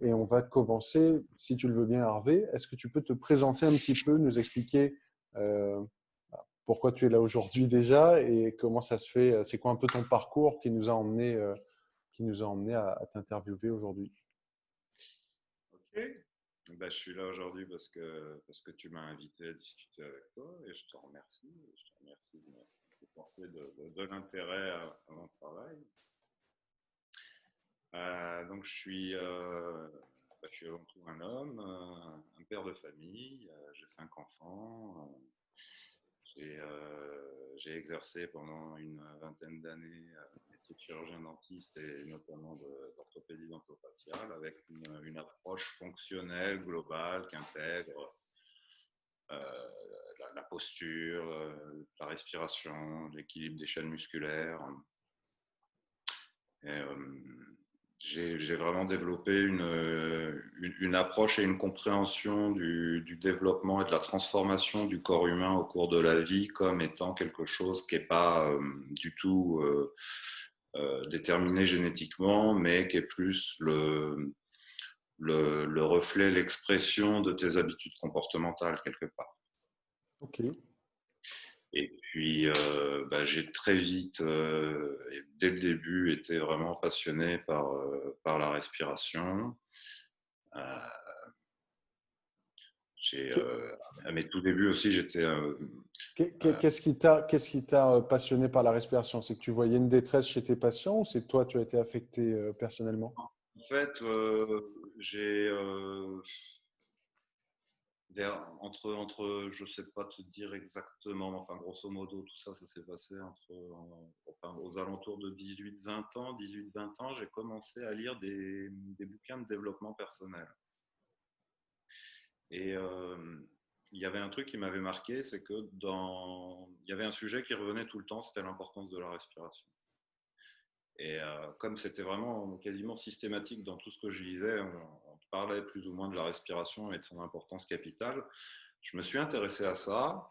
Et on va commencer, si tu le veux bien, Hervé. Est-ce que tu peux te présenter un petit peu, nous expliquer euh, pourquoi tu es là aujourd'hui déjà et comment ça se fait, c'est quoi un peu ton parcours qui nous a emmené à t'interviewer aujourd'hui? Ok. Ben, je suis là aujourd'hui parce que tu m'as invité à discuter avec toi et je te remercie. Je te remercie de porter de l'intérêt à mon travail. Donc, je suis avant tout un homme, un père de famille. J'ai 5 enfants. J'ai exercé pendant une vingtaine d'années le métier de chirurgien dentiste et notamment d'orthopédie dentofaciale avec une approche fonctionnelle, globale, qui intègre la posture, la respiration, l'équilibre des chaînes musculaires. Et, j'ai vraiment développé une approche et une compréhension du développement et de la transformation du corps humain au cours de la vie comme étant quelque chose qui n'est pas du tout déterminé génétiquement, mais qui est plus le reflet, l'expression de tes habitudes comportementales quelque part. Ok. Et puis, j'ai très vite, et dès le début, été vraiment passionné par la respiration. Euh, à mes tout débuts aussi, j'étais. Qu'est-ce qui t'a passionné par la respiration? C'est que tu voyais une détresse chez tes patients ou c'est que toi, tu as été affecté personnellement? En fait, j'ai. Je sais pas te dire exactement, mais enfin, grosso modo, tout ça, ça s'est passé enfin, aux alentours de 18-20 ans. 18-20 ans, j'ai commencé à lire des bouquins de développement personnel. Et il y avait un truc qui m'avait marqué, c'est que il y avait un sujet qui revenait tout le temps, c'était l'importance de la respiration. Et comme c'était vraiment quasiment systématique dans tout ce que je lisais, on parlait plus ou moins de la respiration et de son importance capitale. Je me suis intéressé à ça.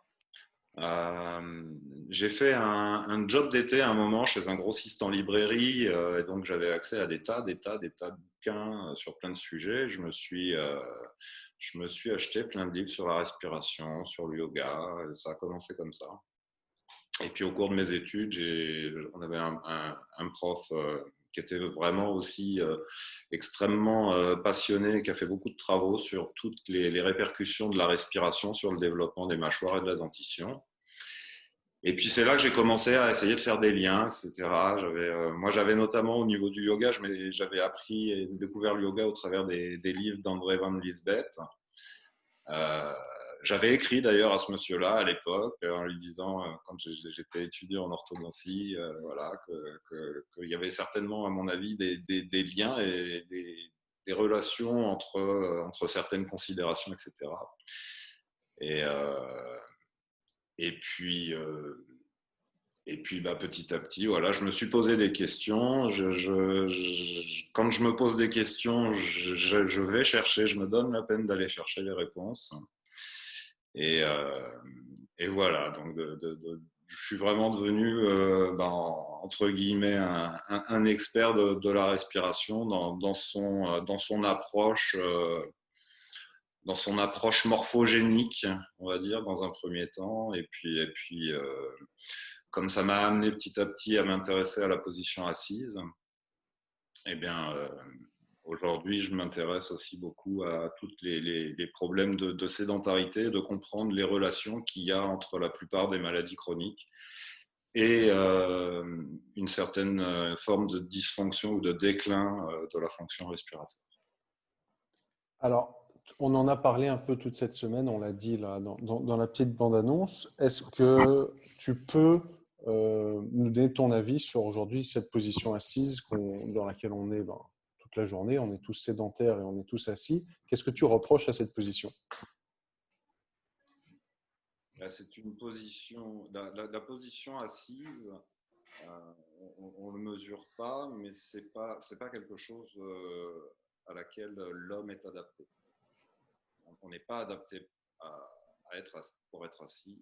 J'ai fait un job d'été à un moment chez un grossiste en librairie, et donc j'avais accès à des tas de bouquins sur plein de sujets. Je me suis acheté plein de livres sur la respiration, sur le yoga, et ça a commencé comme ça. Et puis au cours de mes études, on avait un prof qui était vraiment aussi extrêmement passionné, qui a fait beaucoup de travaux sur toutes les répercussions de la respiration sur le développement des mâchoires et de la dentition. Et puis c'est là que j'ai commencé à essayer de faire des liens, etc. Moi, j'avais notamment au niveau du yoga, j'avais appris et découvert le yoga au travers des livres d'André Van Liesbeth. Euh, J'avais écrit d'ailleurs à ce monsieur-là à l'époque en lui disant, quand j'étais étudiant en orthodontie, voilà, qu'il y avait certainement, à mon avis, des liens et des relations entre certaines considérations, etc. Et, euh, et puis, euh, Et puis, petit à petit, voilà, je me suis posé des questions. Quand je me pose des questions, je vais chercher, je me donne la peine d'aller chercher les réponses. Et, euh, et voilà, donc je suis vraiment devenu, entre guillemets, un expert de la respiration dans dans son approche morphogénique, on va dire, dans un premier temps. Comme ça m'a amené petit à petit à m'intéresser à la position assise, eh bien, aujourd'hui, je m'intéresse aussi beaucoup à tous les problèmes de sédentarité, de comprendre les relations qu'il y a entre la plupart des maladies chroniques et une certaine forme de dysfonction ou de déclin de la fonction respiratoire. Alors, on en a parlé un peu toute cette semaine, on l'a dit là dans la petite bande-annonce. Est-ce que tu peux nous donner ton avis sur aujourd'hui cette position assise dans laquelle on est toute la journée? On est tous sédentaires et on est tous assis. Qu'est-ce que tu reproches à cette position? Là, c'est une position, la position assise, on ne le mesure pas, mais c'est pas quelque chose à laquelle l'homme est adapté. On n'est pas adapté pour être assis.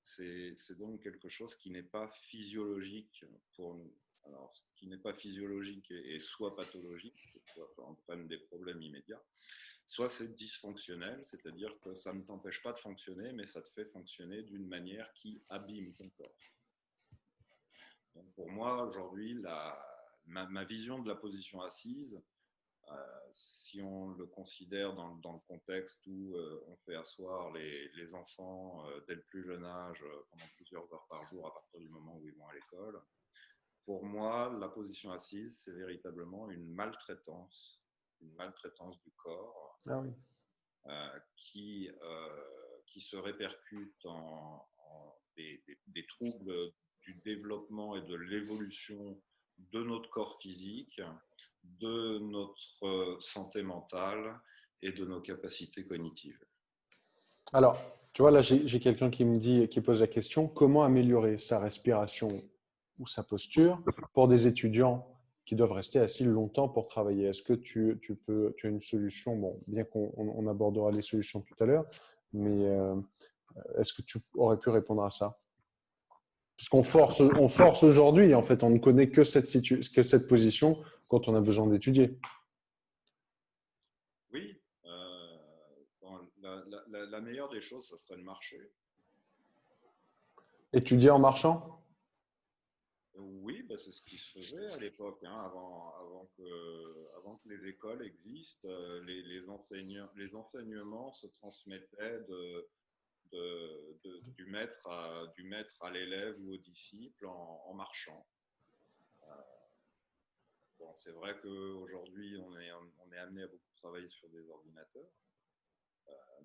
C'est donc quelque chose qui n'est pas physiologique pour nous. alors, ce qui n'est pas physiologique est soit pathologique, soit entraîne des problèmes immédiats, soit c'est dysfonctionnel, c'est-à-dire que ça ne t'empêche pas de fonctionner, mais ça te fait fonctionner d'une manière qui abîme ton corps. Donc pour moi, aujourd'hui, ma vision de la position assise, si on le considère dans le contexte où on fait asseoir les enfants dès le plus jeune âge pendant plusieurs heures par jour à partir du moment où ils vont à l'école, pour moi, la position assise, c'est véritablement une maltraitance du corps Ah oui. qui se répercute en des troubles du développement et de l'évolution de notre corps physique, de notre santé mentale et de nos capacités cognitives. Alors, tu vois, là, j'ai quelqu'un qui me dit, qui pose la question, comment améliorer sa respiration ou sa posture pour des étudiants qui doivent rester assis longtemps pour travailler? Est-ce que tu as une solution? Bon, bien qu'on abordera les solutions tout à l'heure, mais est-ce que tu aurais pu répondre à ça? Puisqu'on force aujourd'hui, en fait, on ne connaît que cette position quand on a besoin d'étudier. Oui, la meilleure des choses, ça serait de marcher. Étudier en marchant? Oui, bah c'est ce qui se faisait à l'époque, hein, avant que les écoles existent. Les enseignements se transmettaient du maître à l'élève ou au disciple en marchant. Bon, c'est vrai qu'aujourd'hui, on est amené à beaucoup travailler sur des ordinateurs.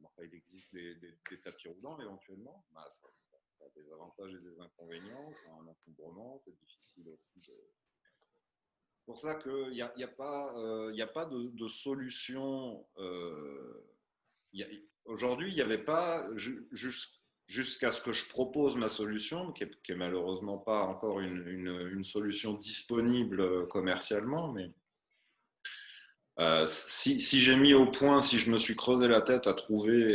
Enfin, il existe des tapis roulants éventuellement. Bah, ça a des avantages et des inconvénients. C'est un encombrement, c'est difficile aussi de. C'est pour ça qu'il n'y a pas de solution. Aujourd'hui, il n'y avait pas, jusqu'à ce que je propose ma solution, qui est malheureusement pas encore une solution disponible commercialement, mais si j'ai mis au point, si je me suis creusé la tête à trouver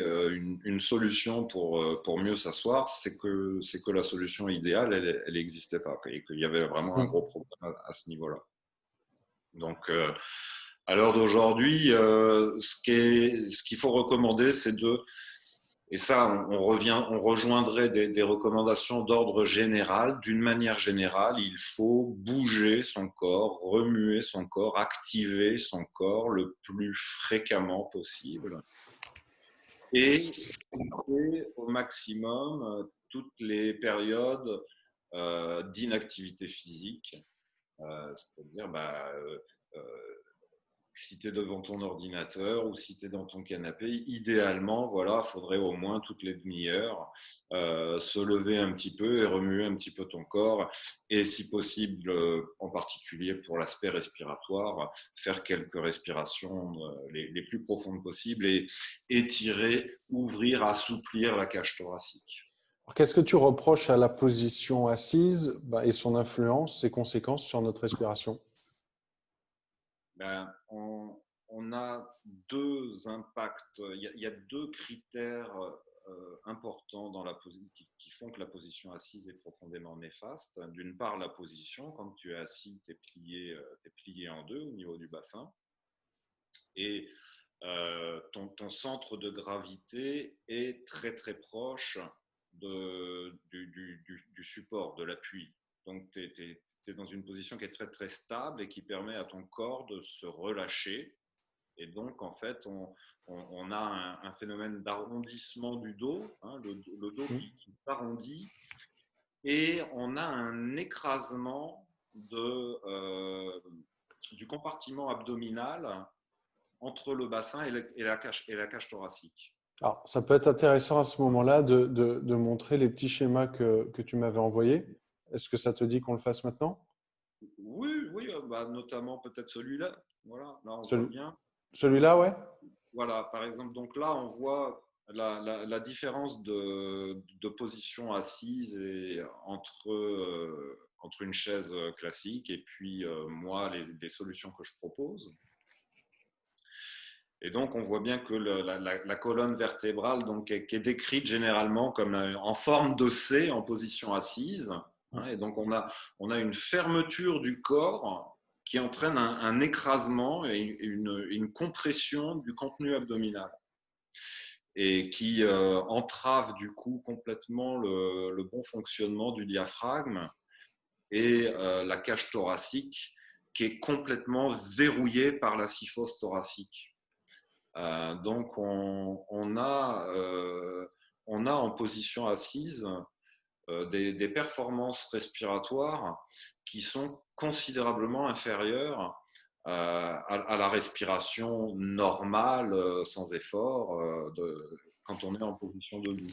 une solution pour mieux s'asseoir, c'est que la solution idéale, elle n'existait pas, et qu'il y avait vraiment un gros problème à ce niveau-là. Donc, à l'heure d'aujourd'hui, ce qu'il faut recommander, c'est et ça, on rejoindrait des recommandations d'ordre général. D'une manière générale, il faut bouger son corps, remuer son corps, activer son corps le plus fréquemment possible et au maximum toutes les périodes d'inactivité physique, c'est-à-dire si tu es devant ton ordinateur ou si tu es dans ton canapé, idéalement, voilà, il faudrait au moins toutes les demi-heures se lever un petit peu et remuer un petit peu ton corps. Et si possible, en particulier pour l'aspect respiratoire, faire quelques respirations les plus profondes possibles et étirer, ouvrir, assouplir la cage thoracique. Qu'est-ce que tu reproches à la position assise et son influence, ses conséquences sur notre respiration? On a deux impacts. Il y a deux critères importants dans qui font que la position assise est profondément néfaste. D'une part, la position. Quand tu es assis, tu es plié en deux au niveau du bassin. Et ton centre de gravité est très très proche du support, de l'appui. Donc, tu es dans une position qui est très très stable et qui permet à ton corps de se relâcher. Et donc, en fait, on a un phénomène d'arrondissement du dos, hein, le dos qui s'arrondit, et on a un écrasement du compartiment abdominal entre le bassin et la cage thoracique. Alors, ça peut être intéressant à ce moment-là de montrer les petits schémas que tu m'avais envoyés. Est-ce que ça te dit qu'on le fasse maintenant? Oui, notamment peut-être celui-là. Voilà, là on voit bien. Celui-là, ouais. Voilà, par exemple, donc là on voit la différence de position assise entre une chaise classique et puis moi, les solutions que je propose. Et donc, on voit bien que la colonne vertébrale, donc, qui est décrite généralement comme en forme de C en position assise, hein, et donc, on a une fermeture du corps qui entraîne un écrasement et une compression du contenu abdominal et qui entrave du coup complètement le bon fonctionnement du diaphragme et la cage thoracique qui est complètement verrouillée par la syphose thoracique. Donc, on a en position assise des performances respiratoires qui sont considérablement inférieures à la respiration normale, sans effort, quand on est en position debout.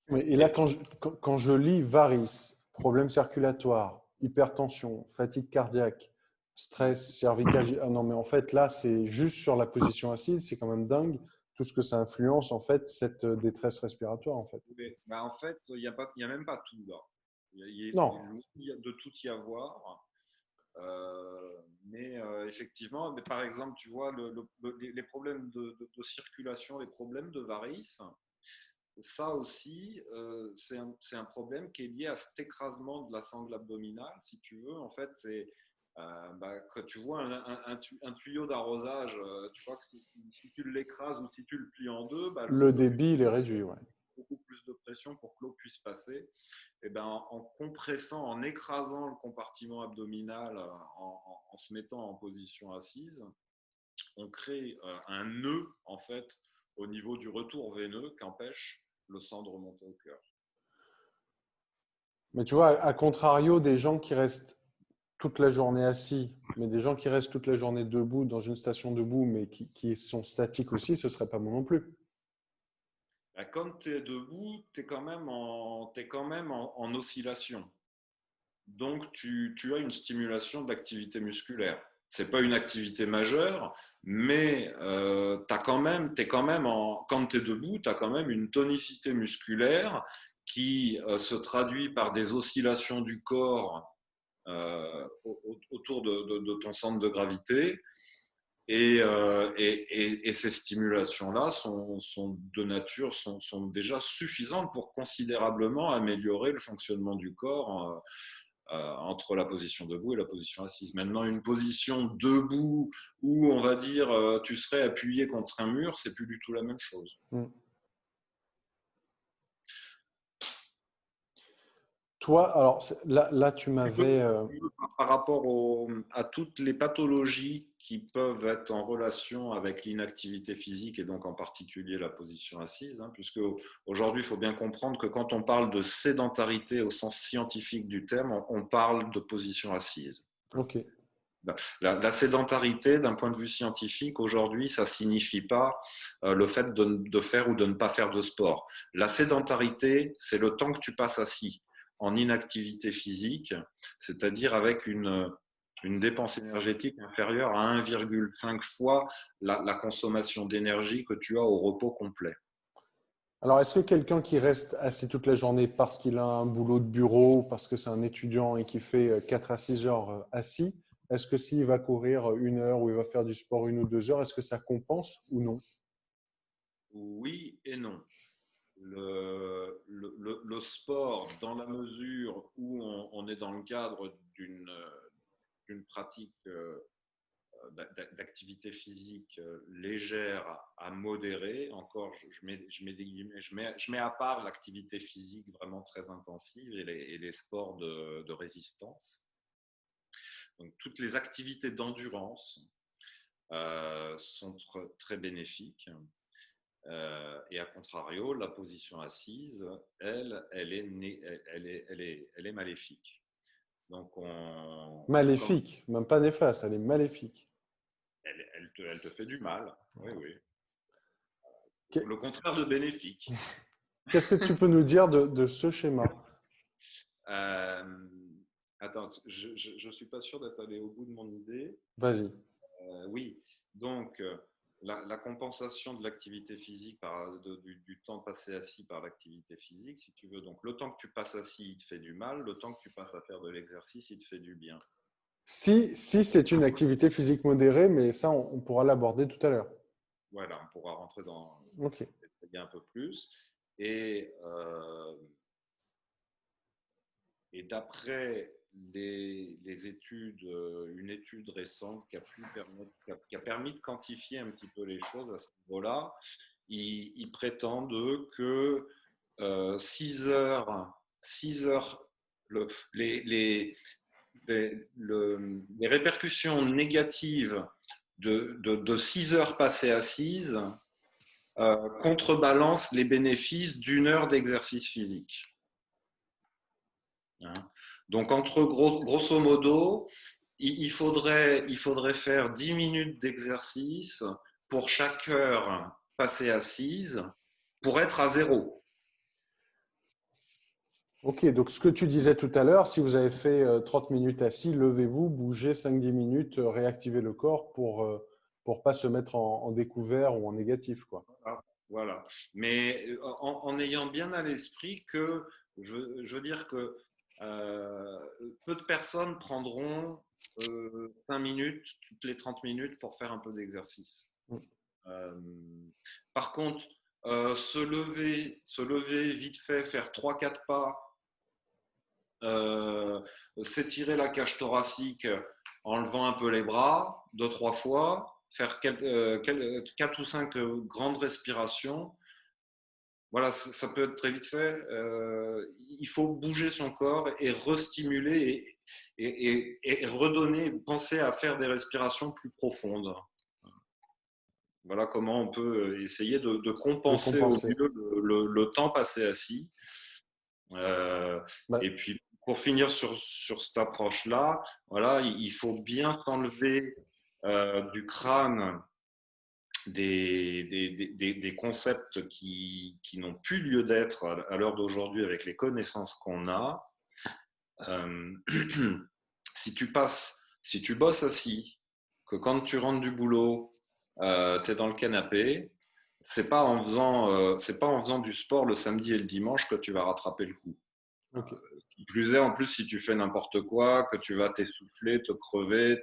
Oui, et là, quand je lis varices, problèmes circulatoires, hypertension, fatigue cardiaque, stress cervical, ah non, mais en fait, là, c'est juste sur la position assise, c'est quand même dingue tout ce que ça influence, en fait, cette détresse respiratoire, en fait. Bah, en fait, il n'y a même pas tout là. Non, Il y a de tout y avoir. Mais effectivement, mais par exemple, tu vois, les problèmes de circulation, les problèmes de varices, ça aussi, c'est un problème qui est lié à cet écrasement de la sangle abdominale, si tu veux. En fait, c'est quand tu vois un tuyau d'arrosage, tu vois que si tu l'écrases ou si tu le plies en deux, le l'eau débit, il est réduit, ouais. beaucoup plus de pression pour que l'eau puisse passer. Et ben, en compressant, en écrasant le compartiment abdominal, en se mettant en position assise, on crée un nœud en fait au niveau du retour veineux qu'empêche le sang de remonter au cœur. Mais tu vois, à contrario des gens qui restent toute la journée assis, mais des gens qui restent toute la journée debout dans une station debout, mais qui sont statiques aussi, ce ne serait pas bon non plus. Quand tu es debout, tu es quand même en oscillation. Donc, tu as une stimulation de l'activité musculaire. Ce n'est pas une activité majeure, mais quand tu es debout, tu as quand même une tonicité musculaire qui se traduit par des oscillations du corps autour de ton centre de gravité. Et ces stimulations-là sont de nature, sont déjà suffisantes pour considérablement améliorer le fonctionnement du corps entre la position debout et la position assise. Maintenant, une position debout où on va dire tu serais appuyé contre un mur, c'est plus du tout la même chose. Toi, alors là tu m'avais. Par rapport à toutes les pathologies qui peuvent être en relation avec l'inactivité physique et donc en particulier la position assise, hein, puisque aujourd'hui il faut bien comprendre que quand on parle de sédentarité au sens scientifique du terme, on parle de position assise. Ok. La sédentarité, d'un point de vue scientifique, aujourd'hui, ça ne signifie pas le fait de faire ou de ne pas faire de sport. La sédentarité, c'est le temps que tu passes assis en inactivité physique, c'est-à-dire avec une dépense énergétique inférieure à 1,5 fois la consommation d'énergie que tu as au repos complet. Alors, est-ce que quelqu'un qui reste assis toute la journée parce qu'il a un boulot de bureau, parce que c'est un étudiant et qui fait 4 à 6 heures assis, est-ce que s'il va courir 1 heure ou il va faire du sport 1 ou 2 heures, est-ce que ça compense ou non? Oui et non. Le sport, dans la mesure où on est dans le cadre d'une pratique d'activité physique légère à modérée, encore je mets des guillemets, je mets à part l'activité physique vraiment très intensive et les sports de résistance. Donc toutes les activités d'endurance sont très bénéfiques. Et à contrario, la position assise, elle est maléfique. Donc Maléfique, même pas néfaste, elle est maléfique. elle te fait du mal. Oui, oui. Qu'est- Le contraire de bénéfique. Qu'est-ce que tu peux nous dire de ce schéma? Euh, attends, je ne suis pas sûr d'être allé au bout de mon idée. Vas-y. Oui, donc la compensation de l'activité physique du temps passé assis par l'activité physique, si tu veux. Donc le temps que tu passes assis, il te fait du mal. Le temps que tu passes à faire de l'exercice, il te fait du bien. Si c'est une activité physique modérée, mais ça, on pourra l'aborder tout à l'heure. Voilà, on pourra rentrer dans Ok. un peu plus. Et Et d'après les études, une étude récente qui a permis de quantifier un petit peu les choses à ce niveau-là, ils prétendent que 6 heures, 6 heures, le, les répercussions négatives de 6 heures passées assises contrebalancent les bénéfices d'une heure d'exercice physique. Hein. Donc, grosso modo, il faudrait faire 10 minutes d'exercice pour chaque heure passée assise pour être à zéro. Ok, donc ce que tu disais tout à l'heure, si vous avez fait 30 minutes assis, levez-vous, bougez 5-10 minutes, réactivez le corps pour pas se mettre en découvert ou en négatif, quoi. Voilà. Mais en ayant bien à l'esprit que, je veux dire que peu de personnes prendront 5 minutes toutes les 30 minutes pour faire un peu d'exercice. Euh, Par contre, se lever vite fait, faire 3-4 pas, s'étirer la cage thoracique en levant un peu les bras 2-3 fois, faire 4 ou 5 grandes respirations. Voilà, ça peut être très vite fait. Il faut bouger son corps et restimuler et redonner, penser à faire des respirations plus profondes. Voilà comment on peut essayer de compenser au compenser. mieux le temps passé assis. Bah, Et puis, pour finir sur cette approche-là, voilà, il faut bien s'enlever du crâne des concepts qui n'ont plus lieu d'être à l'heure d'aujourd'hui avec les connaissances qu'on a. Euh, si tu bosses assis, que quand tu rentres du boulot, tu es dans le canapé, c'est pas en faisant du sport le samedi et le dimanche que tu vas rattraper le coup. ok. Qui plus est, en plus, si tu fais n'importe quoi, que tu vas t'essouffler, te crever,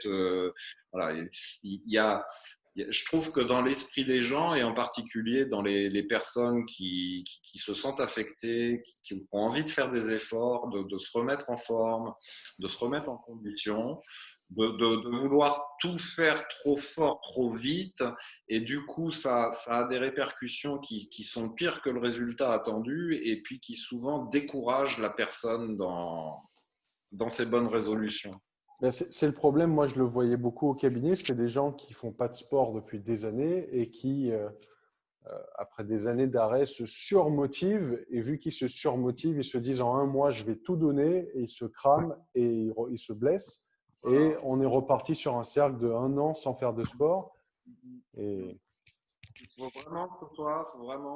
voilà. Je trouve que dans l'esprit des gens, et en particulier dans les personnes qui se sentent affectées, qui ont envie de faire des efforts, de se remettre en forme, de se remettre en condition, de vouloir tout faire trop fort, trop vite, et du coup, ça a des répercussions qui sont pires que le résultat attendu, et puis qui souvent découragent la personne dans ses bonnes résolutions. Ben, c'est le problème. Moi, je le voyais beaucoup au cabinet. C'est des gens qui font pas de sport depuis des années et qui, après des années d'arrêt, se surmotivent. Et vu qu'ils se surmotivent, ils se disent en un mois, je vais tout donner, et ils se crament et ils se blessent. Et Voilà. on est reparti sur un cercle de un an sans faire de sport. Et Il faut vraiment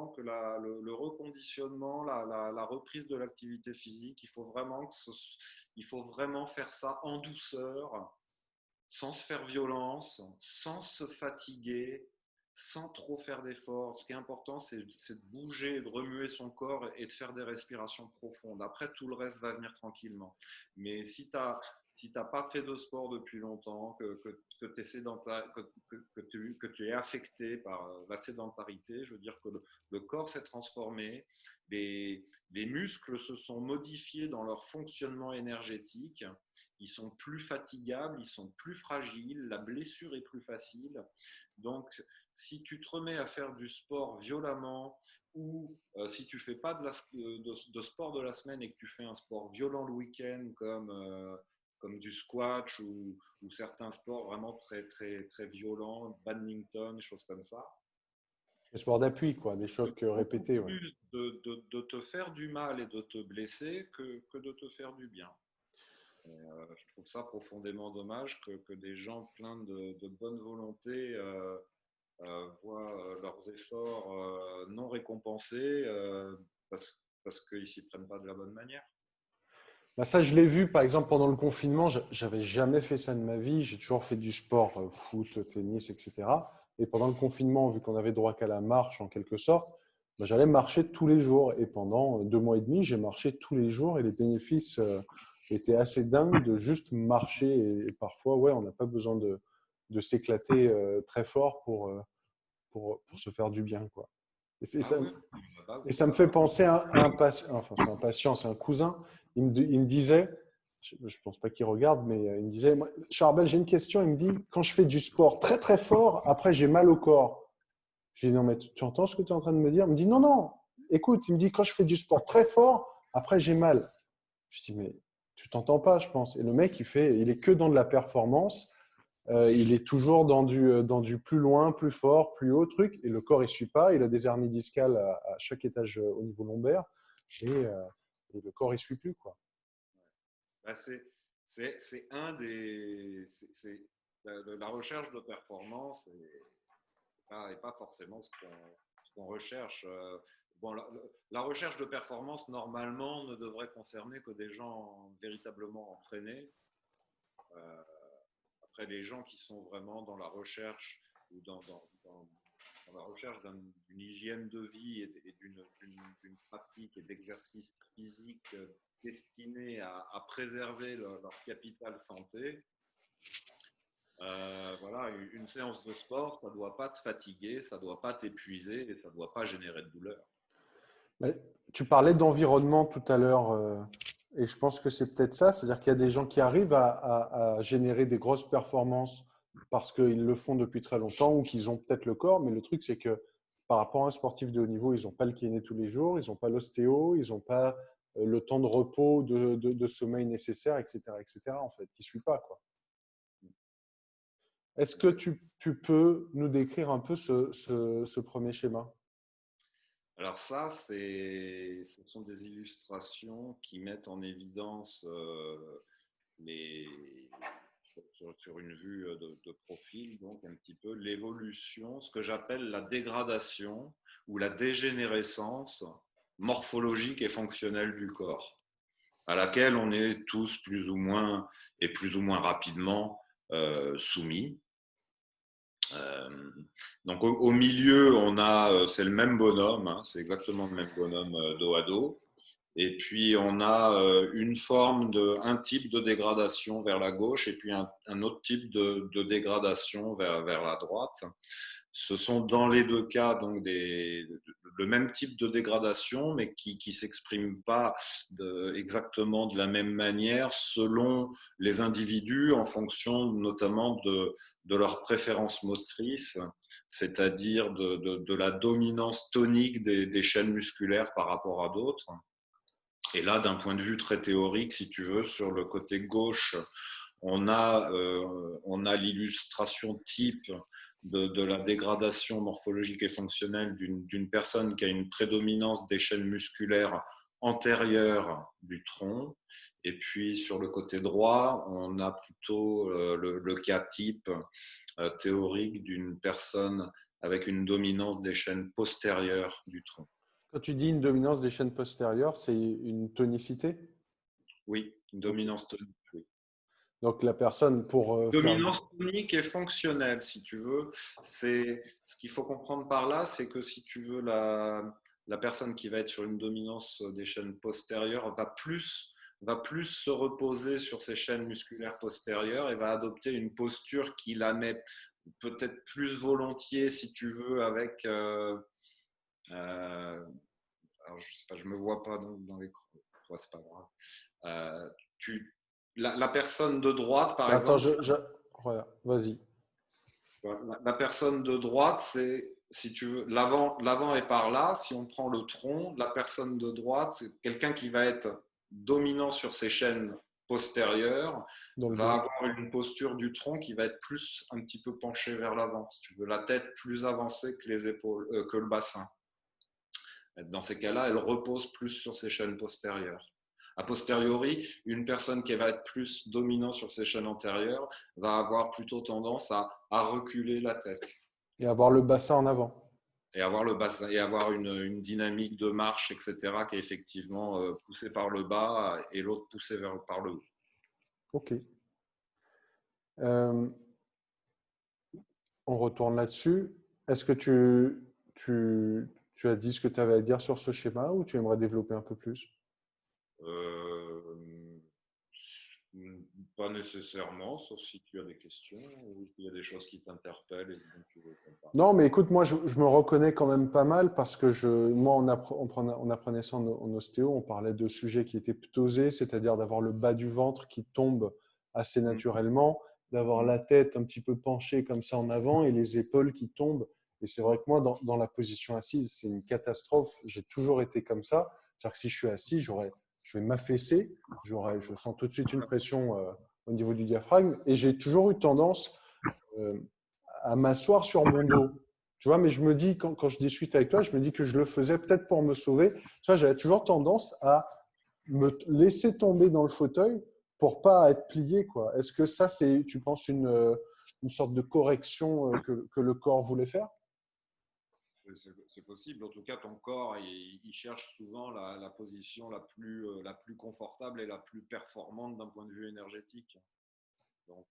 que le reconditionnement, la reprise de l'activité physique, il faut vraiment faire ça en douceur, sans se faire violence, sans se fatiguer, sans trop faire d'efforts. Ce qui est important, c'est de bouger, de remuer son corps et de faire des respirations profondes. Après, tout le reste va venir tranquillement. Mais si t'as pas fait de sport depuis longtemps, que tu es affecté par la sédentarité, je veux dire que le corps s'est transformé, les muscles se sont modifiés dans leur fonctionnement énergétique, ils sont plus fatigables, ils sont plus fragiles, la blessure est plus facile. Donc, si tu te remets à faire du sport violemment ou si tu fais pas de sport de la semaine et que tu fais un sport violent le week-end comme du squash ou certains sports vraiment très, très, très violents, badminton, des choses comme ça, le sport d'appui, quoi, des chocs beaucoup répétés. Ouais. plus de te faire du mal et de te blesser que de te faire du bien. Je trouve ça profondément dommage que des gens pleins de bonne volonté voient leurs efforts non récompensés parce qu'ils ne s'y prennent pas de la bonne manière. Bah, ça, je l'ai vu, par exemple, pendant le confinement. J'avais jamais fait ça de ma vie. J'ai toujours fait du sport, foot, tennis, etc. Et pendant le confinement, vu qu'on avait droit qu'à la marche, en quelque sorte, bah, j'allais marcher tous les jours. Et pendant 2 mois et demi, j'ai marché tous les jours. Et les bénéfices étaient assez dingues de juste marcher. Et parfois, ouais, on n'a pas besoin de s'éclater très fort pour se faire du bien, quoi. Et Ah ça, oui, et ça me fait penser à un patient, enfin c'est un patient, c'est un cousin il me disait, je ne pense pas qu'il regarde, mais il me disait, Charbel, j'ai une question. Il me dit, quand je fais du sport très très fort, après j'ai mal au corps. Je lui dis, non, mais tu entends ce que tu es en train de me dire? Il me dit, non, non, écoute, il me dit, quand je fais du sport très fort, après j'ai mal. Je dis, mais tu t'entends pas, je pense. Et le mec, il est que dans de la performance. Il est toujours dans du plus loin, plus fort, plus haut truc. Et le corps, il suit pas. Il a des hernies discales à chaque étage au niveau lombaire. Et le corps, il suit plus, quoi. Bah, c'est un des. La recherche de performance n'est pas forcément ce qu'on recherche. Bon, la recherche de performance, normalement, ne devrait concerner que des gens véritablement entraînés. Euh, Après, les gens qui sont vraiment dans la recherche ou dans la recherche d'une hygiène de vie et d'une pratique et d'exercice physique destinés à préserver leur capital santé, voilà, une séance de sport, ça ne doit pas te fatiguer, ça ne doit pas t'épuiser et ça ne doit pas générer de douleur. Mais tu parlais d'environnement tout à l'heure. Et je pense que c'est peut-être ça. C'est-à-dire qu'il y a des gens qui arrivent à générer des grosses performances parce qu'ils le font depuis très longtemps ou qu'ils ont peut-être le corps. Mais le truc, c'est que par rapport à un sportif de haut niveau, ils n'ont pas le kiné tous les jours, ils n'ont pas l'ostéo, ils n'ont pas le temps de repos, de sommeil nécessaire, etc., en fait, qui ne suit pas, quoi. Est-ce que tu peux nous décrire un peu ce premier schéma? Alors ça, ce sont des illustrations qui mettent en évidence les, sur une vue de profil, donc un petit peu l'évolution, ce que j'appelle la dégradation ou la dégénérescence morphologique et fonctionnelle du corps, à laquelle on est tous plus ou moins et plus ou moins rapidement soumis. Euh, donc au milieu, on a, c'est le même bonhomme, hein, c'est exactement le même bonhomme dos à dos. Et puis on a une forme un type de dégradation vers la gauche et puis un autre type de dégradation vers la droite. Ce sont dans les deux cas donc le même type de dégradation, mais qui ne s'exprime pas exactement de la même manière selon les individus en fonction notamment de leurs préférences motrices, c'est-à-dire de la dominance tonique des chaînes musculaires par rapport à d'autres. Et là, d'un point de vue très théorique, si tu veux, sur le côté gauche, on a l'illustration type de la dégradation morphologique et fonctionnelle d'une personne qui a une prédominance des chaînes musculaires antérieures du tronc. Et puis sur le côté droit, on a plutôt le cas type théorique d'une personne avec une dominance des chaînes postérieures du tronc. Quand tu dis une dominance des chaînes postérieures, c'est une tonicité? Oui, une Ok. dominance tonique. Oui. Donc la personne pour faire… Dominance tonique et fonctionnelle, si tu veux. C'est ce qu'il faut comprendre par là, c'est que si tu veux la personne qui va être sur une dominance des chaînes postérieures va plus se reposer sur ses chaînes musculaires postérieures et va adopter une posture qui la met peut-être plus volontiers, si tu veux, avec alors je sais pas, je me vois pas dans l'écran. Ouais, c'est pas grave. Euh, tu, la personne de droite, par Attends, exemple, voilà, vas-y. la personne de droite, c'est, si tu veux, l'avant est par là. Si on prend le tronc, la personne de droite, c'est quelqu'un qui va être dominant sur ses chaînes postérieures, Dans le va dos. avoir une posture du tronc qui va être plus un petit peu penchée vers l'avant, si tu veux, la tête plus avancée que les épaules, que le bassin. Dans ces cas-là, elle repose plus sur ses chaînes postérieures. A posteriori, une personne qui va être plus dominante sur ses chaînes antérieures va avoir plutôt tendance à reculer la tête Et avoir le bassin en avant. et avoir le bassin et avoir une dynamique de marche, etc., qui est effectivement poussée par le bas et l'autre poussée par le haut. Ok. Euh, on retourne là-dessus. Est-ce que tu as dit ce que tu avais à dire sur ce schéma ou tu aimerais développer un peu plus? Euh, Pas nécessairement, sauf si tu as des questions ou qu'il y a des choses qui t'interpellent et dont tu veux qu'on parle. Non, mais écoute, moi, je me reconnais quand même pas mal parce que moi, on apprenait ça en ostéo, on parlait de sujets qui étaient ptoosés, c'est-à-dire d'avoir le bas du ventre qui tombe assez Mm. naturellement, d'avoir Mm. la tête un petit peu penchée comme ça en avant et les épaules qui tombent. Et c'est vrai que moi, dans la position assise, c'est une catastrophe. J'ai toujours été comme ça. C'est-à-dire que si je suis assis, je vais m'affaisser, je sens tout de suite une pression au niveau du diaphragme et j'ai toujours eu tendance euh, à m'asseoir sur mon dos. Tu vois, mais je me dis, quand je discute avec toi, je me dis que je le faisais peut-être pour me sauver. Tu vois, j'avais toujours tendance à me laisser tomber dans le fauteuil pour pas être plié, quoi. Est-ce que ça, c'est, tu penses, une sorte de correction que le corps voulait faire? C'est possible. En tout cas, ton corps, il cherche souvent la position la plus confortable et la plus performante d'un point de vue énergétique. Donc,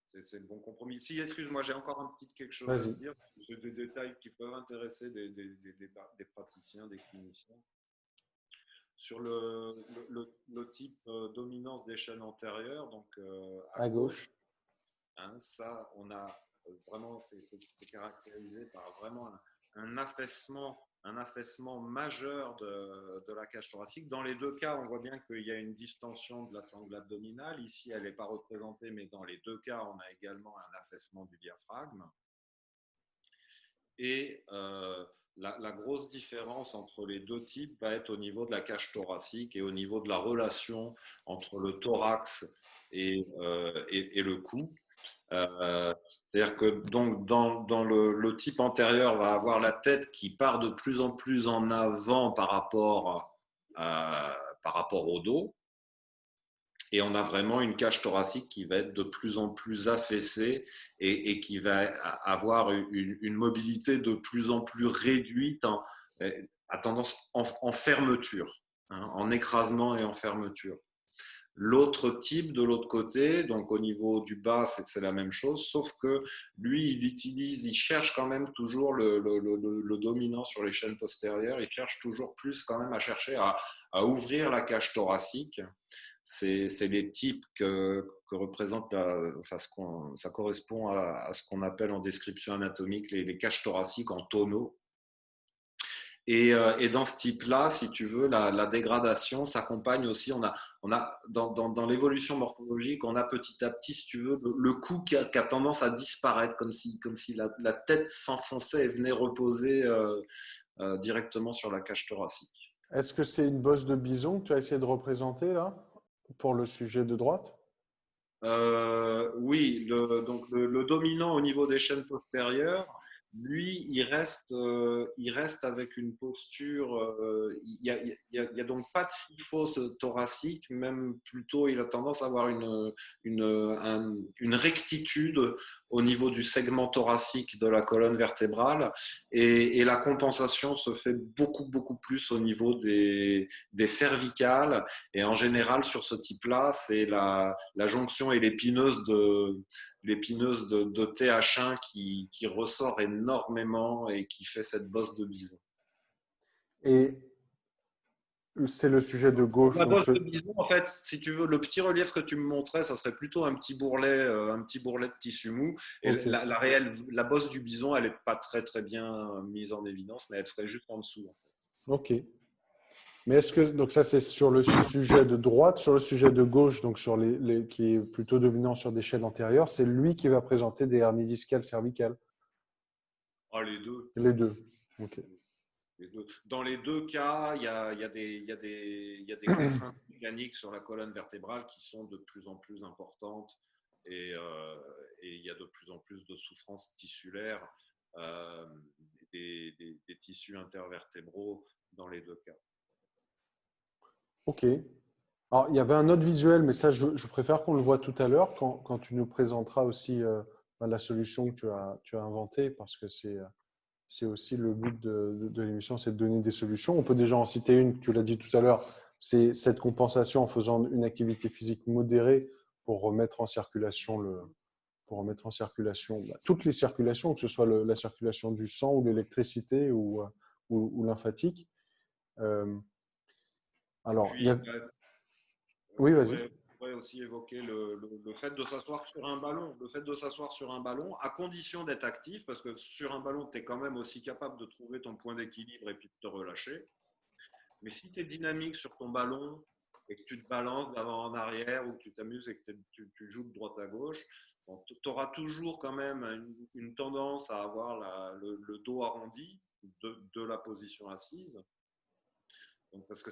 c'est le bon compromis. Si, excuse-moi, j'ai encore un petit quelque chose à te Vas-y. dire. J'ai des détails qui peuvent intéresser des praticiens, des cliniciens. Sur le type dominance des chaînes antérieures, donc à À gauche, gauche. hein, ça, on a vraiment, c'est caractérisé par vraiment un affaissement majeur de la cage thoracique. Dans les deux cas, on voit bien qu'il y a une distension de la sangle abdominale. Ici, elle n'est pas représentée, mais dans les deux cas, on a également un affaissement du diaphragme. Et la grosse différence entre les deux types va être au niveau de la cage thoracique et au niveau de la relation entre le thorax et le cou. C'est-à-dire que donc, dans le type antérieur, va avoir la tête qui part de plus en plus en avant par rapport au dos. Et on a vraiment une cage thoracique qui va être de plus en plus affaissée et qui va avoir une mobilité de plus en plus réduite, à tendance en fermeture, hein, en écrasement et en fermeture. L'autre type de l'autre côté, donc au niveau du bas, c'est la même chose, sauf que lui, il cherche quand même toujours le dominant sur les chaînes postérieures, il cherche toujours plus quand même à chercher à ouvrir la cage thoracique. C'est les types que représente enfin, ça correspond à ce qu'on appelle en description anatomique les cages thoraciques en tonneaux. Et dans ce type-là, si tu veux, la dégradation s'accompagne aussi. On a dans l'évolution morphologique, on a petit à petit, si tu veux, le cou qui a tendance à disparaître, comme si la tête s'enfonçait et venait reposer directement sur la cage thoracique. Est-ce que c'est une bosse de bison que tu as essayé de représenter là, pour le sujet de droite? Oui, donc le dominant au niveau des chaînes postérieures, lui, il reste avec une posture. Il y a donc pas de syphose thoracique, même plutôt, il a tendance à avoir une rectitude au niveau du segment thoracique de la colonne vertébrale, et la compensation se fait beaucoup plus au niveau des cervicales. Et en général, sur ce type-là, c'est la jonction et l'épineuse de TH1 qui ressort énormément et qui fait cette bosse de bison. Et c'est le sujet de gauche. La Donc bosse de bison, en fait, si tu veux, le petit relief que tu me montrais, ça serait plutôt un petit bourrelet de tissu mou. Et ok. la bosse du bison, elle n'est pas très bien mise en évidence, mais elle serait juste en dessous, en fait. Ok. Mais est-ce que, donc ça c'est sur le sujet de droite, sur le sujet de gauche, donc sur qui est plutôt dominant sur des chaînes antérieures, c'est lui qui va présenter des hernies discales cervicales. Ah, les deux. Les deux. Ok. Dans les deux cas, il y a des contraintes mécaniques sur la colonne vertébrale qui sont de plus en plus importantes, et il y a de plus en plus de souffrances tissulaires, euh, des tissus intervertébraux dans les deux cas. Ok. Alors, il y avait un autre visuel, mais ça, je préfère qu'on le voit tout à l'heure quand tu nous présenteras aussi la solution que tu as inventée, parce que c'est aussi le but de l'émission, c'est de donner des solutions. On peut déjà en citer une, tu l'as dit tout à l'heure, c'est cette compensation en faisant une activité physique modérée pour remettre en circulation toutes les circulations, que ce soit la circulation du sang ou l'électricité ou lymphatique. Euh, alors, Puis, oui, vas-y. ouais, pourrais aussi évoquer le fait de s'asseoir sur un ballon. Le fait de s'asseoir sur un ballon, à condition d'être actif, parce que sur un ballon, tu es quand même aussi capable de trouver ton point d'équilibre et puis de te relâcher. Mais si tu es dynamique sur ton ballon et que tu te balances d'avant en arrière ou que tu t'amuses et que tu joues de droite à gauche, bon, tu auras toujours quand même une tendance à avoir le dos arrondi de la position assise. Donc, parce que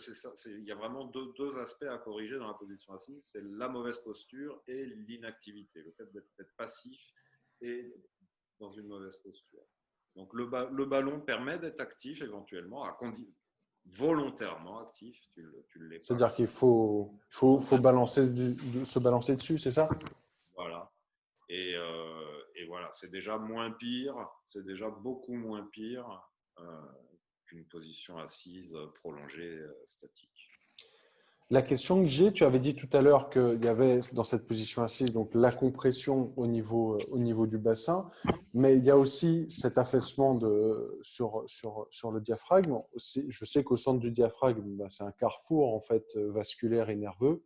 il y a vraiment deux aspects à corriger dans la position assise, c'est la mauvaise posture et l'inactivité, le fait d'être passif et dans une mauvaise posture. Donc le ballon permet d'être actif éventuellement, volontairement actif, tu ne l'es pas. C'est-à-dire qu'il faut se balancer dessus, c'est ça? Voilà. Et voilà, c'est déjà moins pire, c'est déjà beaucoup moins pire qu'une position assise prolongée statique. La question que j'ai, tu avais dit tout à l'heure qu'il y avait dans cette position assise donc la compression au niveau du bassin, mais il y a aussi cet affaissement sur le diaphragme. Je sais qu'au centre du diaphragme, c'est un carrefour en fait vasculaire et nerveux.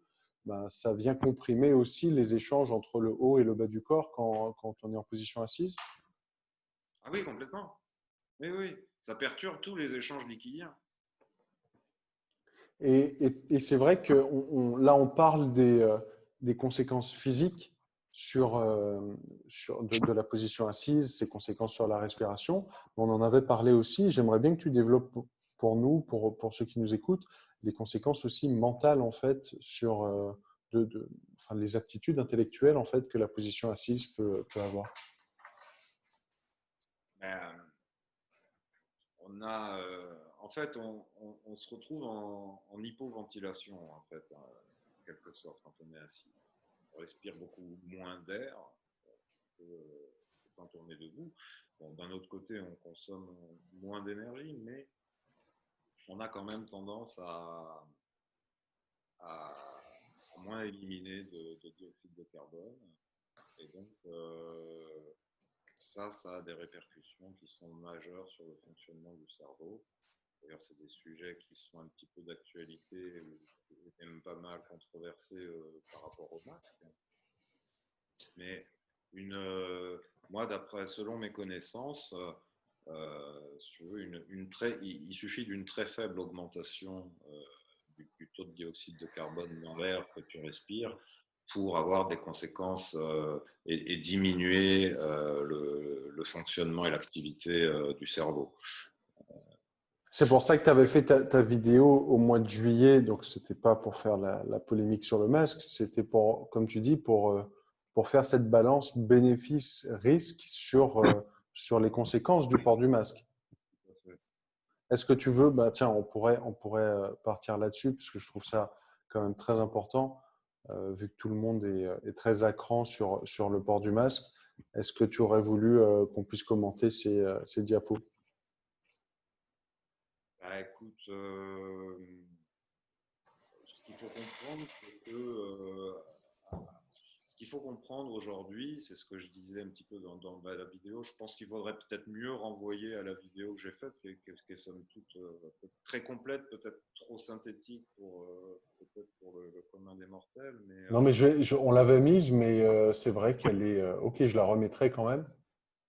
Ça vient comprimer aussi les échanges entre le haut et le bas du corps quand on est en position assise. Ah oui, complètement. Oui, oui, ça perturbe tous les échanges liquidiens. Et c'est vrai que là, on parle des conséquences physiques de la position assise, ses conséquences sur la respiration. On en avait parlé aussi. J'aimerais bien que tu développes pour nous, pour ceux qui nous écoutent, les conséquences aussi mentales en fait sur enfin, les aptitudes intellectuelles en fait que la position assise peut avoir. En fait, on se retrouve en hypoventilation, en fait, en quelque sorte, quand on est assis. On respire beaucoup moins d'air que quand on est debout. Bon, d'un autre côté, on consomme moins d'énergie, mais on a quand même tendance à moins éliminer de dioxyde de carbone. Et donc, ça a des répercussions qui sont majeures sur le fonctionnement du cerveau. D'ailleurs, c'est des sujets qui sont un petit peu d'actualité et même pas mal controversés par rapport au masque. Mais moi, selon mes connaissances, si tu veux, il suffit d'une très faible augmentation du taux de dioxyde de carbone dans l'air que tu respires pour avoir des conséquences et diminuer le fonctionnement et l'activité du cerveau. C'est pour ça que tu avais fait ta vidéo au mois de juillet, donc c'était pas pour faire la polémique sur le masque, c'était pour, comme tu dis, pour faire cette balance bénéfice-risque sur les conséquences du port du masque. Est-ce que tu veux, tiens, on pourrait partir là-dessus, parce que je trouve ça quand même très important, vu que tout le monde est très à cran sur le port du masque. Est-ce que tu aurais voulu qu'on puisse commenter ces diapos? Écoute, ce qu'il faut comprendre, c'est que ce qu'il faut comprendre aujourd'hui, c'est ce que je disais un petit peu dans la vidéo. Je pense qu'il faudrait peut-être mieux renvoyer à la vidéo que j'ai faite, qui est somme toute très complète, peut-être trop synthétique peut-être pour le commun des mortels. Mais, Non, mais on l'avait mise, mais c'est vrai qu'elle est. Ok, je la remettrai quand même.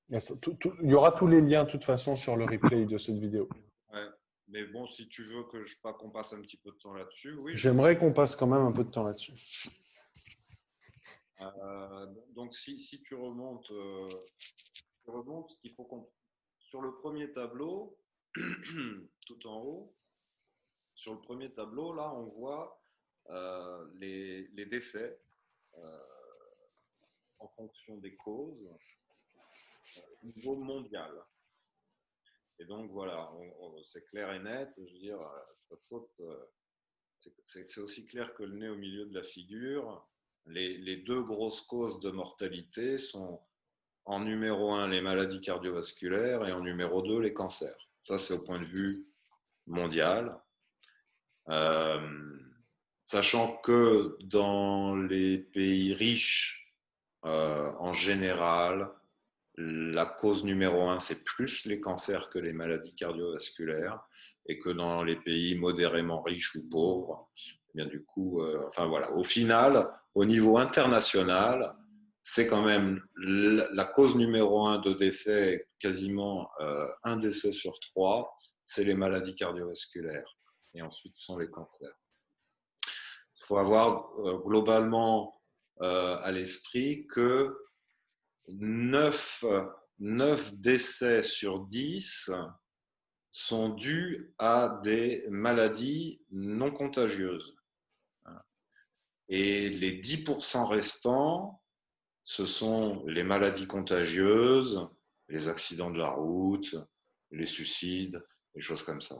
Il y aura tous les liens, de toute façon, sur le replay de cette vidéo. ouais. Mais bon, si tu veux qu'on passe un petit peu de temps là-dessus, oui. J'aimerais qu'on passe quand même un peu de temps là-dessus. Donc, si tu remontes, ce qu'il faut qu'on. Sur le premier tableau, tout en haut, sur le premier tableau, là, on voit les décès en fonction des causes au niveau mondial. Et donc, voilà, c'est clair et net. Je veux dire, ça saute. C'est aussi clair que le nez au milieu de la figure. Les deux grosses causes de mortalité sont en numéro 1 les maladies cardiovasculaires et en numéro 2 les cancers. Ça, c'est au point de vue mondial. Sachant que dans les pays riches, en général, la cause numéro 1, c'est plus les cancers que les maladies cardiovasculaires, et que dans les pays modérément riches ou pauvres, eh bien du coup, enfin voilà, au final, au niveau international, c'est quand même la cause numéro un de décès, quasiment un décès sur trois, c'est les maladies cardiovasculaires. Et ensuite, ce sont les cancers. Il faut avoir globalement à l'esprit que 9 décès sur 10 sont dus à des maladies non contagieuses. Et les 10% restants, ce sont les maladies contagieuses, les accidents de la route, les suicides, les choses comme ça.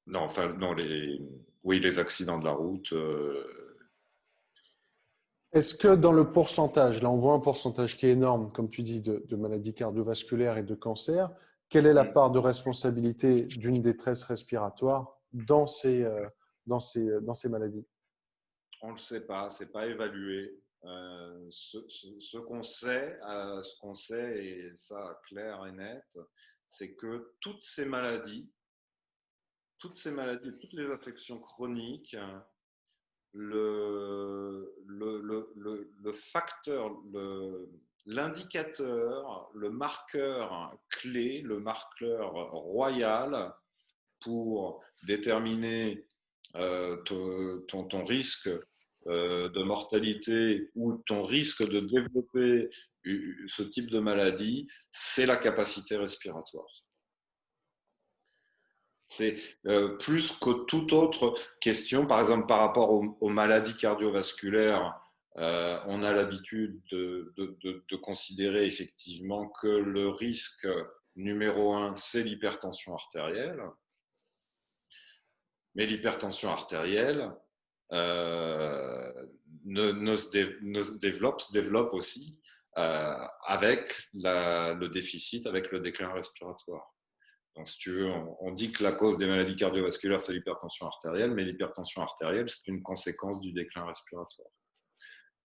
Non, enfin, non, oui, les accidents de la route. Est-ce que dans le pourcentage, là on voit un pourcentage qui est énorme, comme tu dis, de maladies cardiovasculaires et de cancer, quelle est la part de responsabilité d'une détresse respiratoire dans ces maladies? On ne le sait pas, c'est pas évalué. Ce qu'on sait, et ça clair et net, c'est que toutes les affections chroniques, le facteur, l'indicateur, le marqueur clé, le marqueur royal pour déterminer ton risque de mortalité ou ton risque de développer ce type de maladie, c'est la capacité respiratoire. C'est plus que toute autre question, par exemple par rapport aux maladies cardiovasculaires, on a l'habitude de considérer effectivement que le risque numéro un, c'est l'hypertension artérielle. Mais l'hypertension artérielle se développe aussi avec le déficit, avec le déclin respiratoire. Donc, si tu veux, on dit que la cause des maladies cardiovasculaires, c'est l'hypertension artérielle, mais l'hypertension artérielle, c'est une conséquence du déclin respiratoire.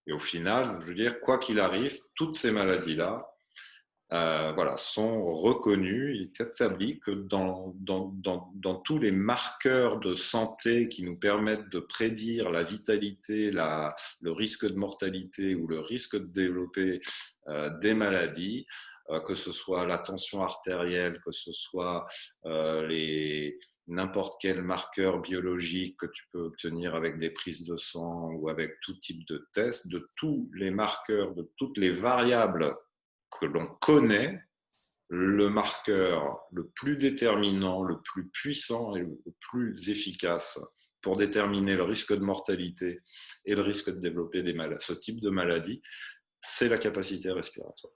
Et au final, je veux dire, quoi qu'il arrive, toutes ces maladies-là, voilà, sont reconnus, il est établi que dans tous les marqueurs de santé qui nous permettent de prédire la vitalité, le risque de mortalité ou le risque de développer des maladies, que ce soit la tension artérielle, que ce soit n'importe quel marqueur biologique que tu peux obtenir avec des prises de sang ou avec tout type de test, de tous les marqueurs, de toutes les variables que l'on connaît, le marqueur le plus déterminant, le plus puissant et le plus efficace pour déterminer le risque de mortalité et le risque de développer ce type de maladie, c'est la capacité respiratoire.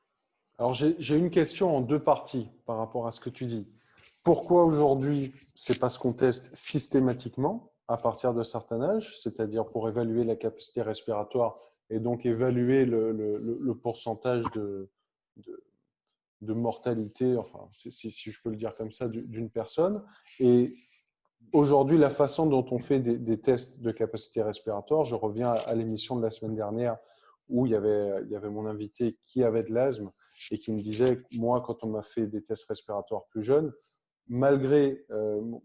Alors j'ai une question en deux parties par rapport à ce que tu dis. Pourquoi aujourd'hui, c'est parce qu'on teste systématiquement à partir de certain âge, c'est-à-dire pour évaluer la capacité respiratoire et donc évaluer le pourcentage de mortalité, enfin, si je peux le dire comme ça, d'une personne. Et aujourd'hui, la façon dont on fait des tests de capacité respiratoire, je reviens à l'émission de la semaine dernière où il y avait mon invité qui avait de l'asthme et qui me disait, moi, quand on m'a fait des tests respiratoires plus jeunes, malgré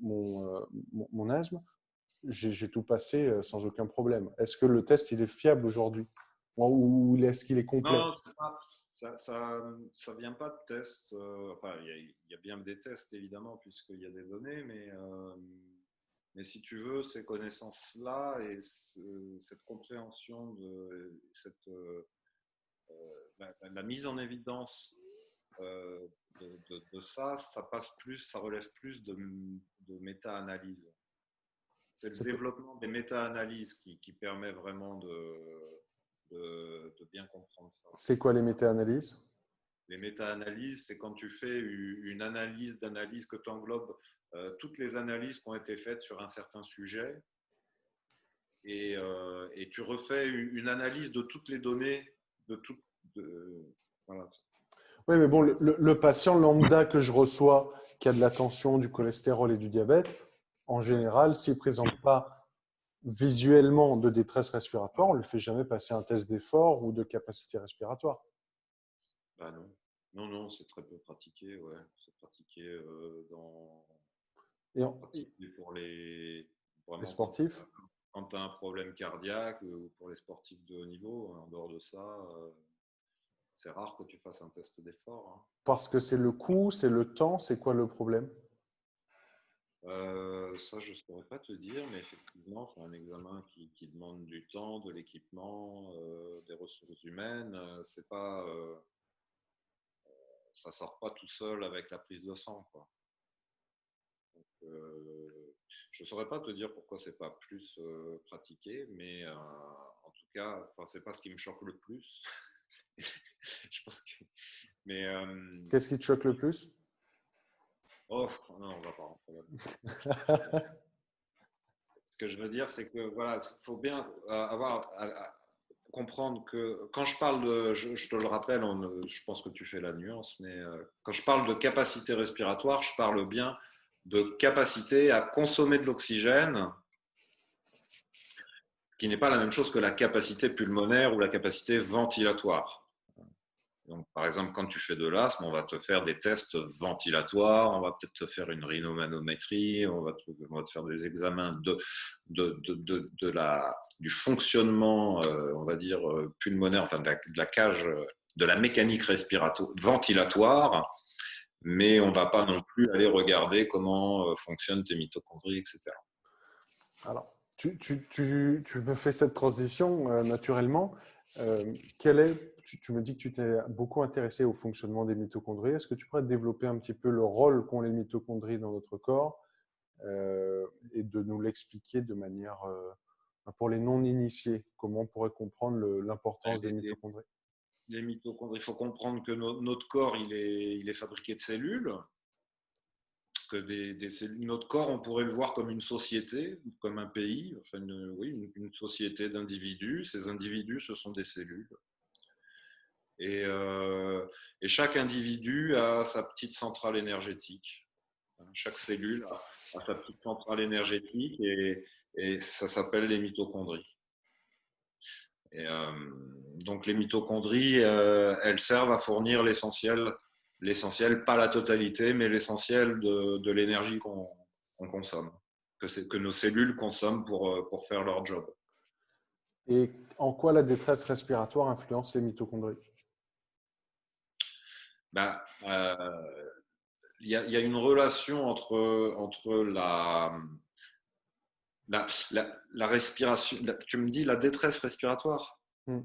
mon asthme, j'ai tout passé sans aucun problème. Est-ce que le test, il est fiable aujourd'hui ou est-ce qu'il est complet? Non, ça vient pas de tests. Enfin, il y a bien des tests évidemment puisqu'il y a des données, mais si tu veux, ces connaissances-là et cette compréhension de la mise en évidence de ça, ça relève plus de méta-analyse. C'est le développement des méta-analyses qui permet vraiment de bien comprendre ça. C'est quoi les méta-analyses? Les méta-analyses, c'est quand tu fais une analyse d'analyse que tu englobes toutes les analyses qui ont été faites sur un certain sujet et tu refais une analyse de toutes les données, voilà. Oui, mais bon, le patient lambda que je reçois, qui a de la tension, du cholestérol et du diabète, en général, s'il ne présente pas visuellement de détresse respiratoire, on ne lui fait jamais passer un test d'effort ou de capacité respiratoire. Bah non. Non, c'est très peu pratiqué, ouais. C'est pratiqué pratiqué pour Les Vraiment, sportifs? quand tu as un problème cardiaque ou pour les sportifs de haut niveau, en dehors de ça, c'est rare que tu fasses un test d'effort, hein. Parce que c'est le coût, c'est le temps, c'est quoi le problème? Ça, je ne saurais pas te dire, mais effectivement, c'est un examen qui demande du temps, de l'équipement, des ressources humaines. C'est pas, ça sort pas tout seul avec la prise de sang, quoi. Donc, je ne saurais pas te dire pourquoi c'est pas plus pratiqué, mais en tout cas, enfin, c'est pas ce qui me choque le plus. Je pense que, mais Qu'est-ce qui te choque le plus? oh non, on va pas rentrer là-dedans. Ce que je veux dire, c'est que voilà, il faut bien comprendre que quand je parle de, je te le rappelle, je pense que tu fais la nuance, mais quand je parle de capacité respiratoire, je parle bien de capacité à consommer de l'oxygène, ce qui n'est pas la même chose que la capacité pulmonaire ou la capacité ventilatoire. Donc, par exemple, quand tu fais de l'asthme, on va te faire des tests ventilatoires, on va peut-être te faire une rhinomanométrie, on va te faire des examens du fonctionnement, on va dire, pulmonaire, enfin de la cage, de la mécanique respiratoire, ventilatoire, mais on ne va pas non plus aller regarder comment fonctionnent tes mitochondries, etc. Alors, tu me fais cette transition naturellement. Tu me dis que tu t'es beaucoup intéressé au fonctionnement des mitochondries. Est-ce que tu pourrais développer un petit peu le rôle qu'ont les mitochondries dans notre corps et de nous l'expliquer de manière, pour les non-initiés, comment on pourrait comprendre l'importance des Les, mitochondries? les mitochondries, il faut comprendre que notre corps, il est fabriqué de cellules. Que notre corps, on pourrait le voir comme une société, comme un pays, enfin oui, une société d'individus. Ces individus, ce sont des cellules. Et, euh, et chaque individu a sa petite centrale énergétique. Chaque cellule a sa petite centrale énergétique et ça s'appelle les mitochondries. Et, donc les mitochondries, elles servent à fournir l'essentiel, pas la totalité, mais l'essentiel de l'énergie qu'on consomme, que nos cellules consomment pour faire leur job. Et en quoi la détresse respiratoire influence les mitochondries? Bah, y a une relation entre la respiration. Tu me dis la détresse respiratoire? Hmm.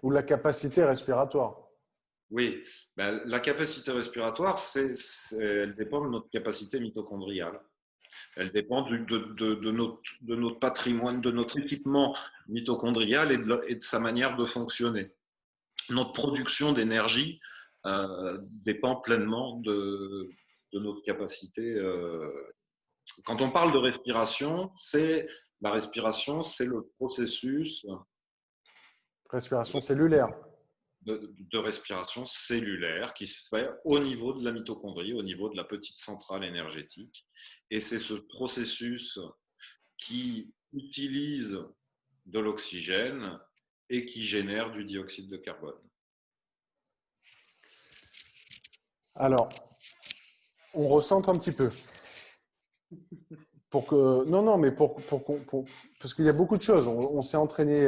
Ou la capacité respiratoire? Oui, ben, la capacité respiratoire, elle dépend de notre capacité mitochondriale. Elle dépend de notre patrimoine, de notre équipement mitochondrial et de sa manière de fonctionner. Notre production d'énergie dépend pleinement de notre capacité. Quand on parle de respiration, la respiration, c'est le processus Respiration cellulaire. de respiration cellulaire qui se fait au niveau de la mitochondrie, au niveau de la petite centrale énergétique. Et c'est ce processus qui utilise de l'oxygène et qui génère du dioxyde de carbone. Alors, on recentre un petit peu. Non, mais parce qu'il y a beaucoup de choses. On s'est entraîné.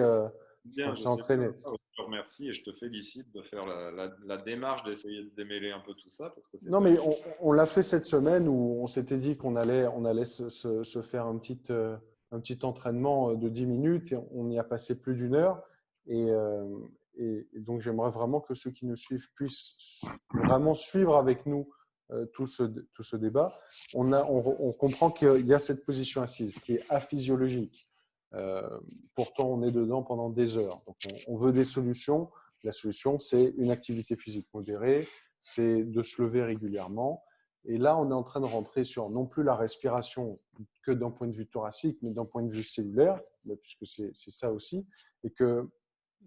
Bien, On je s'est sais bien. entraîné. Je te remercie et je te félicite de faire la démarche d'essayer de démêler un peu tout ça parce que c'est Non, pas mais évident. on l'a fait cette semaine où on s'était dit qu'on allait se faire un petit entraînement de 10 minutes et on y a passé plus d'une heure. Et, euh, et donc, j'aimerais vraiment que ceux qui nous suivent puissent vraiment suivre avec nous tout ce débat. On comprend qu'il y a cette position assise qui est aphysiologique. Pourtant, on est dedans pendant des heures. Donc, on veut des solutions. La solution, c'est une activité physique modérée, c'est de se lever régulièrement. Et là, on est en train de rentrer sur non plus la respiration que d'un point de vue thoracique, mais d'un point de vue cellulaire, puisque c'est ça aussi, et que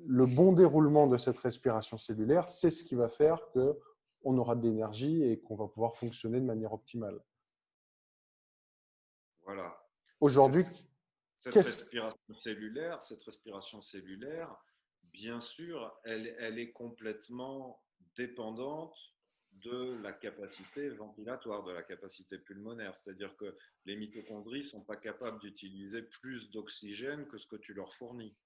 le bon déroulement de cette respiration cellulaire, c'est ce qui va faire qu'on aura de l'énergie et qu'on va pouvoir fonctionner de manière optimale. Voilà. Et Aujourd'hui, cette respiration cellulaire, bien sûr, elle est complètement dépendante de la capacité ventilatoire, de la capacité pulmonaire. C'est-à-dire que les mitochondries ne sont pas capables d'utiliser plus d'oxygène que ce que tu leur fournis.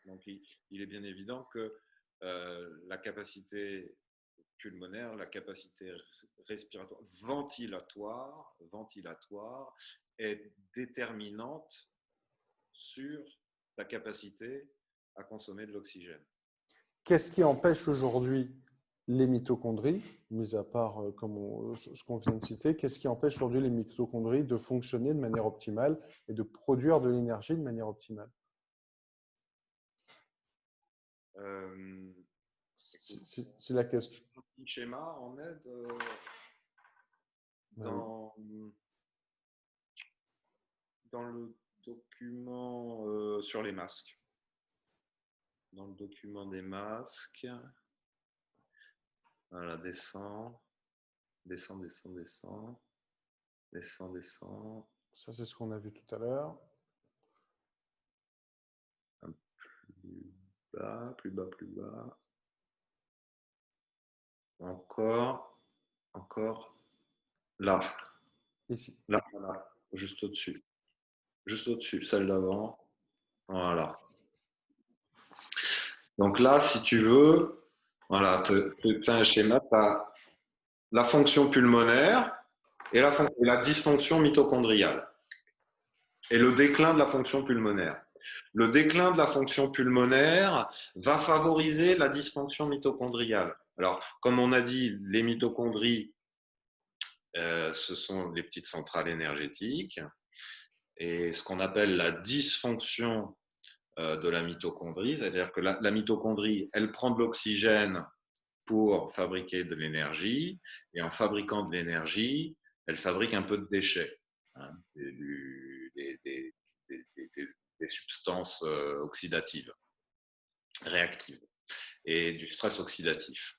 Donc, il est bien évident que la capacité pulmonaire, la capacité respiratoire, ventilatoire est déterminante sur ta capacité à consommer de l'oxygène. Qu'est-ce qui empêche aujourd'hui les mitochondries, mis à part ce qu'on vient de citer, qu'est-ce qui empêche aujourd'hui les mitochondries de fonctionner de manière optimale et de produire de l'énergie de manière optimale? C'est la question. Un petit schéma en aide dans le document sur les masques. Dans le document des masques, voilà, descend. Ça, c'est ce qu'on a vu tout à l'heure. Plus bas. Encore. Là. Ici. Là, juste au-dessus, celle d'avant. Voilà. Donc là, si tu veux, voilà, tu as un schéma, tu as la fonction pulmonaire et la dysfonction mitochondriale et le déclin de la fonction pulmonaire. Le déclin de la fonction pulmonaire va favoriser la dysfonction mitochondriale. Alors, comme on a dit, les mitochondries, ce sont les petites centrales énergétiques. Et ce qu'on appelle la dysfonction de la mitochondrie, c'est-à-dire que la mitochondrie, elle prend de l'oxygène pour fabriquer de l'énergie, et en fabriquant de l'énergie, elle fabrique un peu de déchets, hein, des substances oxydatives, réactives, et du stress oxydatif.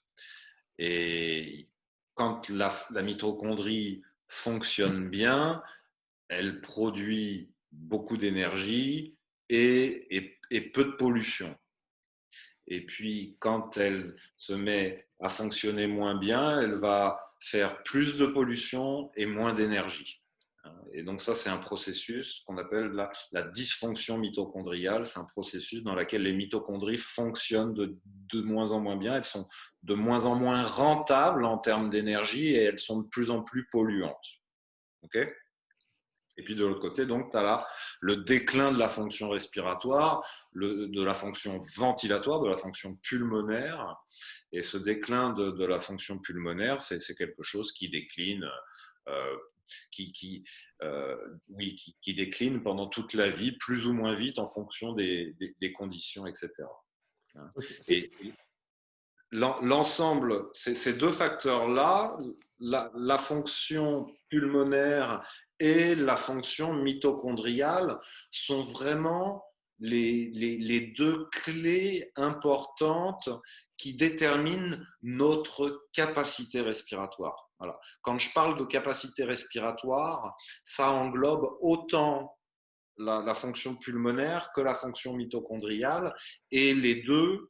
Et quand la mitochondrie fonctionne bien, elle produit beaucoup d'énergie et peu de pollution. Et puis, quand elle se met à fonctionner moins bien, elle va faire plus de pollution et moins d'énergie. Et donc ça, c'est un processus qu'on appelle la dysfonction mitochondriale. C'est un processus dans lequel les mitochondries fonctionnent de moins en moins bien. Elles sont de moins en moins rentables en termes d'énergie et elles sont de plus en plus polluantes. Okay ? Et puis de l'autre côté, donc, tu as là le déclin de la fonction respiratoire, de la fonction ventilatoire, de la fonction pulmonaire. Et ce déclin de la fonction pulmonaire, c'est quelque chose qui décline, qui décline pendant toute la vie, plus ou moins vite en fonction des conditions, etc. Et l'ensemble, ces deux facteurs-là, la fonction pulmonaire et la fonction mitochondriale sont vraiment les deux clés importantes qui déterminent notre capacité respiratoire. Voilà. Quand je parle de capacité respiratoire, ça englobe autant la fonction pulmonaire que la fonction mitochondriale, et les deux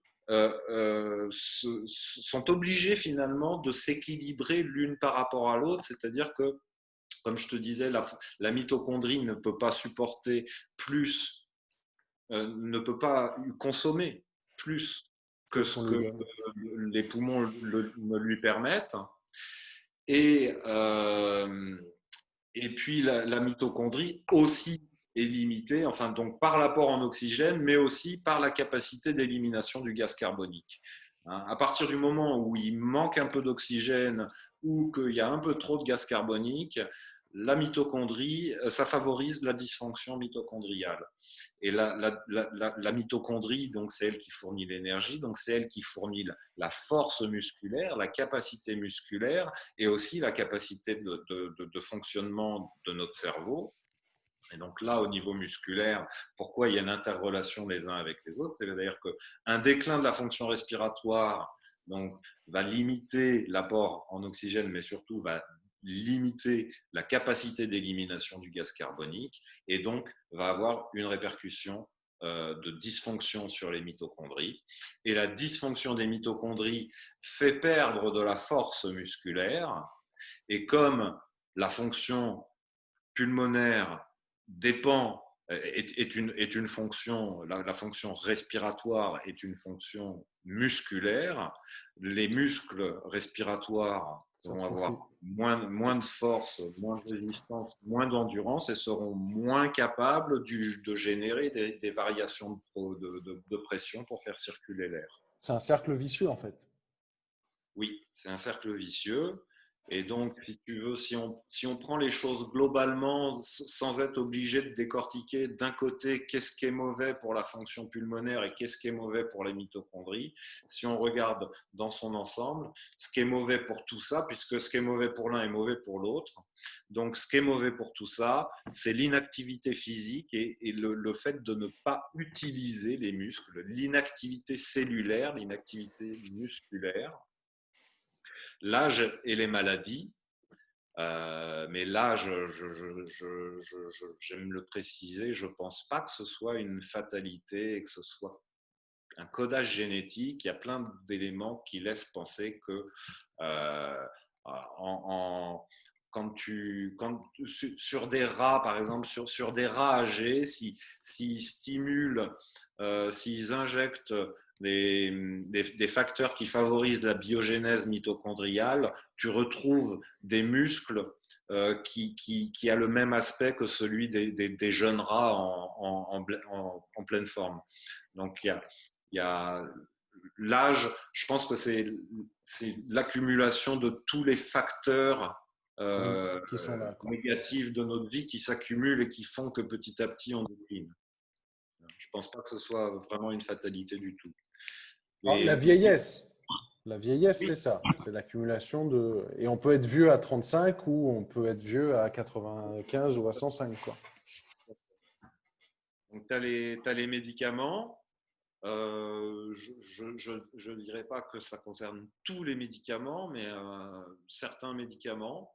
sont obligés finalement de s'équilibrer l'une par rapport à l'autre, c'est-à-dire que, comme je te disais, la mitochondrie ne peut pas supporter plus, ne peut pas consommer plus que ce que les poumons ne lui permettent. Et puis la mitochondrie aussi est limitée, enfin donc par l'apport en oxygène, mais aussi par la capacité d'élimination du gaz carbonique. À partir du moment où il manque un peu d'oxygène ou qu'il y a un peu trop de gaz carbonique, la mitochondrie, ça favorise la dysfonction mitochondriale. Et la mitochondrie, donc c'est elle qui fournit l'énergie, donc c'est elle qui fournit la force musculaire, la capacité musculaire et aussi la capacité de fonctionnement de notre cerveau. Et donc là, au niveau musculaire, pourquoi il y a une interrelation les uns avec les autres? C'est-à-dire qu'un déclin de la fonction respiratoire donc, va limiter l'apport en oxygène, mais surtout va limiter la capacité d'élimination du gaz carbonique et donc va avoir une répercussion de dysfonction sur les mitochondries. Et la dysfonction des mitochondries fait perdre de la force musculaire. Et comme la fonction pulmonaire dépend, est une fonction, la fonction respiratoire est une fonction musculaire, les muscles respiratoires vont avoir moins de force, moins de résistance, moins d'endurance et seront moins capables de générer des variations de pression pour faire circuler l'air. C'est un cercle vicieux, en fait. Oui, c'est un cercle vicieux. Et donc, si tu veux, si on prend les choses globalement, sans être obligé de décortiquer d'un côté qu'est-ce qui est mauvais pour la fonction pulmonaire et qu'est-ce qui est mauvais pour les mitochondries, si on regarde dans son ensemble, ce qui est mauvais pour tout ça, puisque ce qui est mauvais pour l'un est mauvais pour l'autre. Donc, ce qui est mauvais pour tout ça, c'est l'inactivité physique et le fait de ne pas utiliser les muscles, l'inactivité cellulaire, l'inactivité musculaire. L'âge et les maladies, mais là, j'aime le préciser, je ne pense pas que ce soit une fatalité, que ce soit un codage génétique. Il y a plein d'éléments qui laissent penser que sur des rats, par exemple, sur des rats âgés, s'ils stimulent, s'ils injectent des facteurs qui favorisent la biogénèse mitochondriale, tu retrouves des muscles qui a le même aspect que celui des jeunes rats en pleine forme. Donc, il y a l'âge, je pense que c'est l'accumulation de tous les facteurs qui sont là, quoi. négatifs de notre vie qui s'accumulent et qui font que petit à petit on décline. Je ne pense pas que ce soit vraiment une fatalité du tout. Alors, Et, la vieillesse, oui, c'est ça. C'est l'accumulation de. Et on peut être vieux à 35 ou on peut être vieux à 95 ou à 105, quoi. donc tu as les médicaments. Je ne dirais pas que ça concerne tous les médicaments, mais certains médicaments,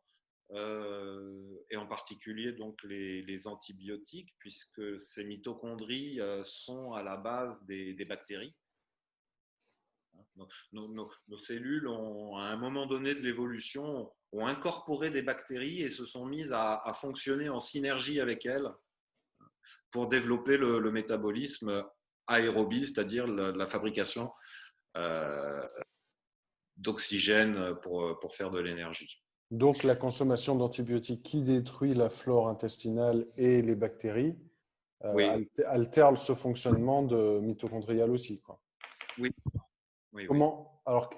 et en particulier donc les antibiotiques, puisque ces mitochondries sont à la base des bactéries. Nos cellules, à un moment donné de l'évolution, ont incorporé des bactéries et se sont mises à fonctionner en synergie avec elles pour développer le métabolisme aérobie, c'est-à-dire la fabrication d'oxygène pour faire de l'énergie. Donc, la consommation d'antibiotiques qui détruit la flore intestinale et les bactéries Oui, altère ce fonctionnement de mitochondrial aussi, quoi. oui, oui, oui. Comment? Alors,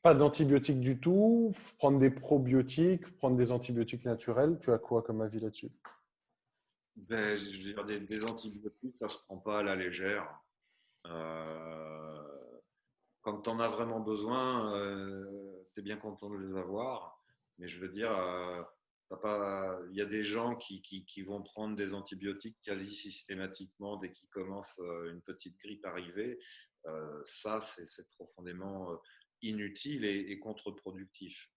pas d'antibiotiques du tout, prendre des probiotiques, prendre des antibiotiques naturels. Tu as quoi comme avis là-dessus? Ben, je veux dire, des antibiotiques, ça ne se prend pas à la légère. Euh, Quand tu en as vraiment besoin, tu es bien content de les avoir. Mais je veux dire, il y a des gens qui vont prendre des antibiotiques quasi systématiquement dès qu'ils commencent une petite grippe arrivée. Ça, c'est profondément inutile et contre-productif.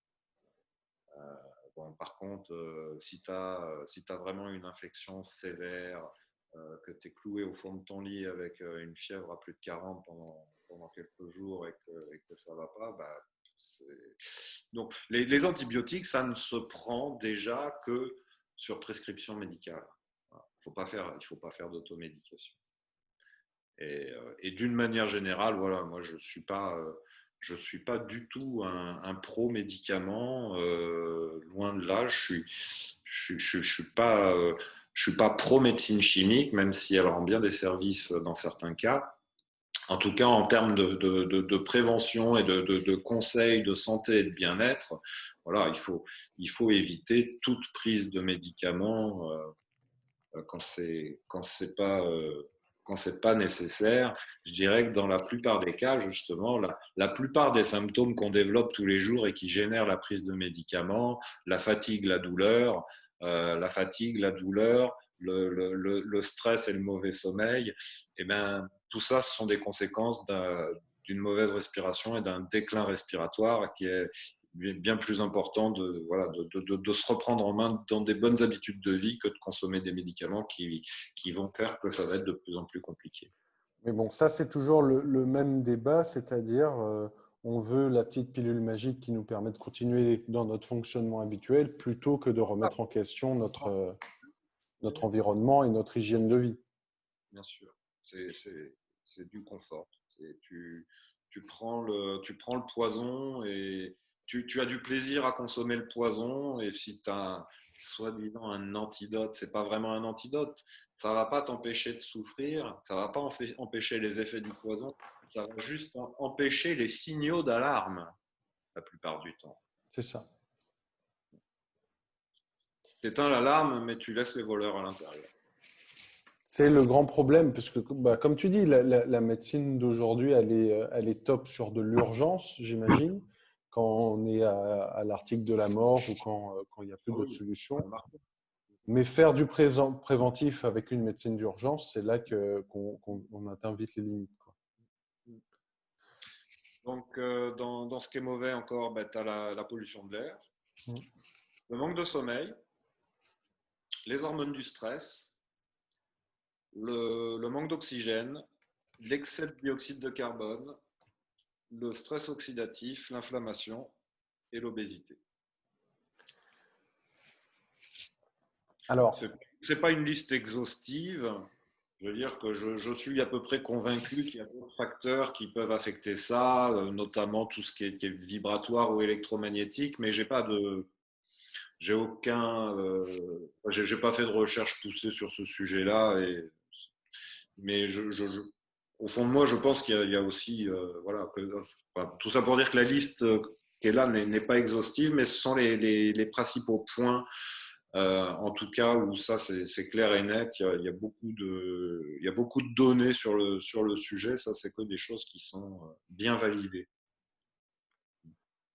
Bon, par contre, si tu as vraiment une infection sévère, que tu es cloué au fond de ton lit avec une fièvre à plus de 40 pendant quelques jours et que ça ne va pas, bah, donc les antibiotiques, ça ne se prend déjà que sur prescription médicale. Voilà. Il faut pas faire d'automédication. Et d'une manière générale, voilà, moi je suis pas du tout un pro médicament, loin de là. Je suis pas pro médecine chimique, même si elle rend bien des services dans certains cas. En tout cas, en termes de prévention et de conseils de santé et de bien-être, voilà, il faut éviter toute prise de médicaments quand c'est pas nécessaire. Je dirais que dans la plupart des cas, justement, la plupart des symptômes qu'on développe tous les jours et qui génèrent la prise de médicaments, la fatigue, la douleur, le stress et le mauvais sommeil, eh ben, tout ça, ce sont des conséquences d'une mauvaise respiration et d'un déclin respiratoire bien plus important voilà, de se reprendre en main dans des bonnes habitudes de vie que de consommer des médicaments qui vont faire que ça va être de plus en plus compliqué. Mais bon, ça, c'est toujours le même débat, c'est-à-dire on veut la petite pilule magique qui nous permet de continuer dans notre fonctionnement habituel plutôt que de remettre en question notre environnement et notre hygiène de vie. Bien sûr, c'est du confort. Tu prends le poison et tu as du plaisir à consommer le poison. Et si tu as soi-disant un antidote, c'est pas vraiment un antidote. Ça va pas t'empêcher de souffrir, ça va pas empêcher les effets du poison, ça va juste empêcher les signaux d'alarme la plupart du temps. C'est ça. Tu éteins l'alarme, mais tu laisses les voleurs à l'intérieur. C'est le grand problème, parce que, bah, comme tu dis, la médecine d'aujourd'hui, elle est top sur de l'urgence, j'imagine, quand on est à l'article de la mort ou quand il n'y a plus d'autres solutions. Mais faire du préventif avec une médecine d'urgence, c'est là qu'on atteint vite les limites, quoi. Donc, dans ce qui est mauvais encore, ben, tu as la pollution de l'air, le manque de sommeil, les hormones du stress, le manque d'oxygène, l'excès de dioxyde de carbone, le stress oxydatif, l'inflammation et l'obésité. Alors, ce n'est pas une liste exhaustive. Je veux dire que je suis à peu près convaincu qu'il y a d'autres facteurs qui peuvent affecter ça, notamment tout ce qui est vibratoire ou électromagnétique, mais j'ai pas fait de recherche poussée sur ce sujet-là. Mais au fond de moi, je pense qu'il y a aussi, voilà, tout ça pour dire que la liste qui est là n'est pas exhaustive, mais ce sont les principaux points. En tout cas, où ça c'est clair et net, il y a beaucoup de données sur le sujet. Ça, c'est que des choses qui sont bien validées.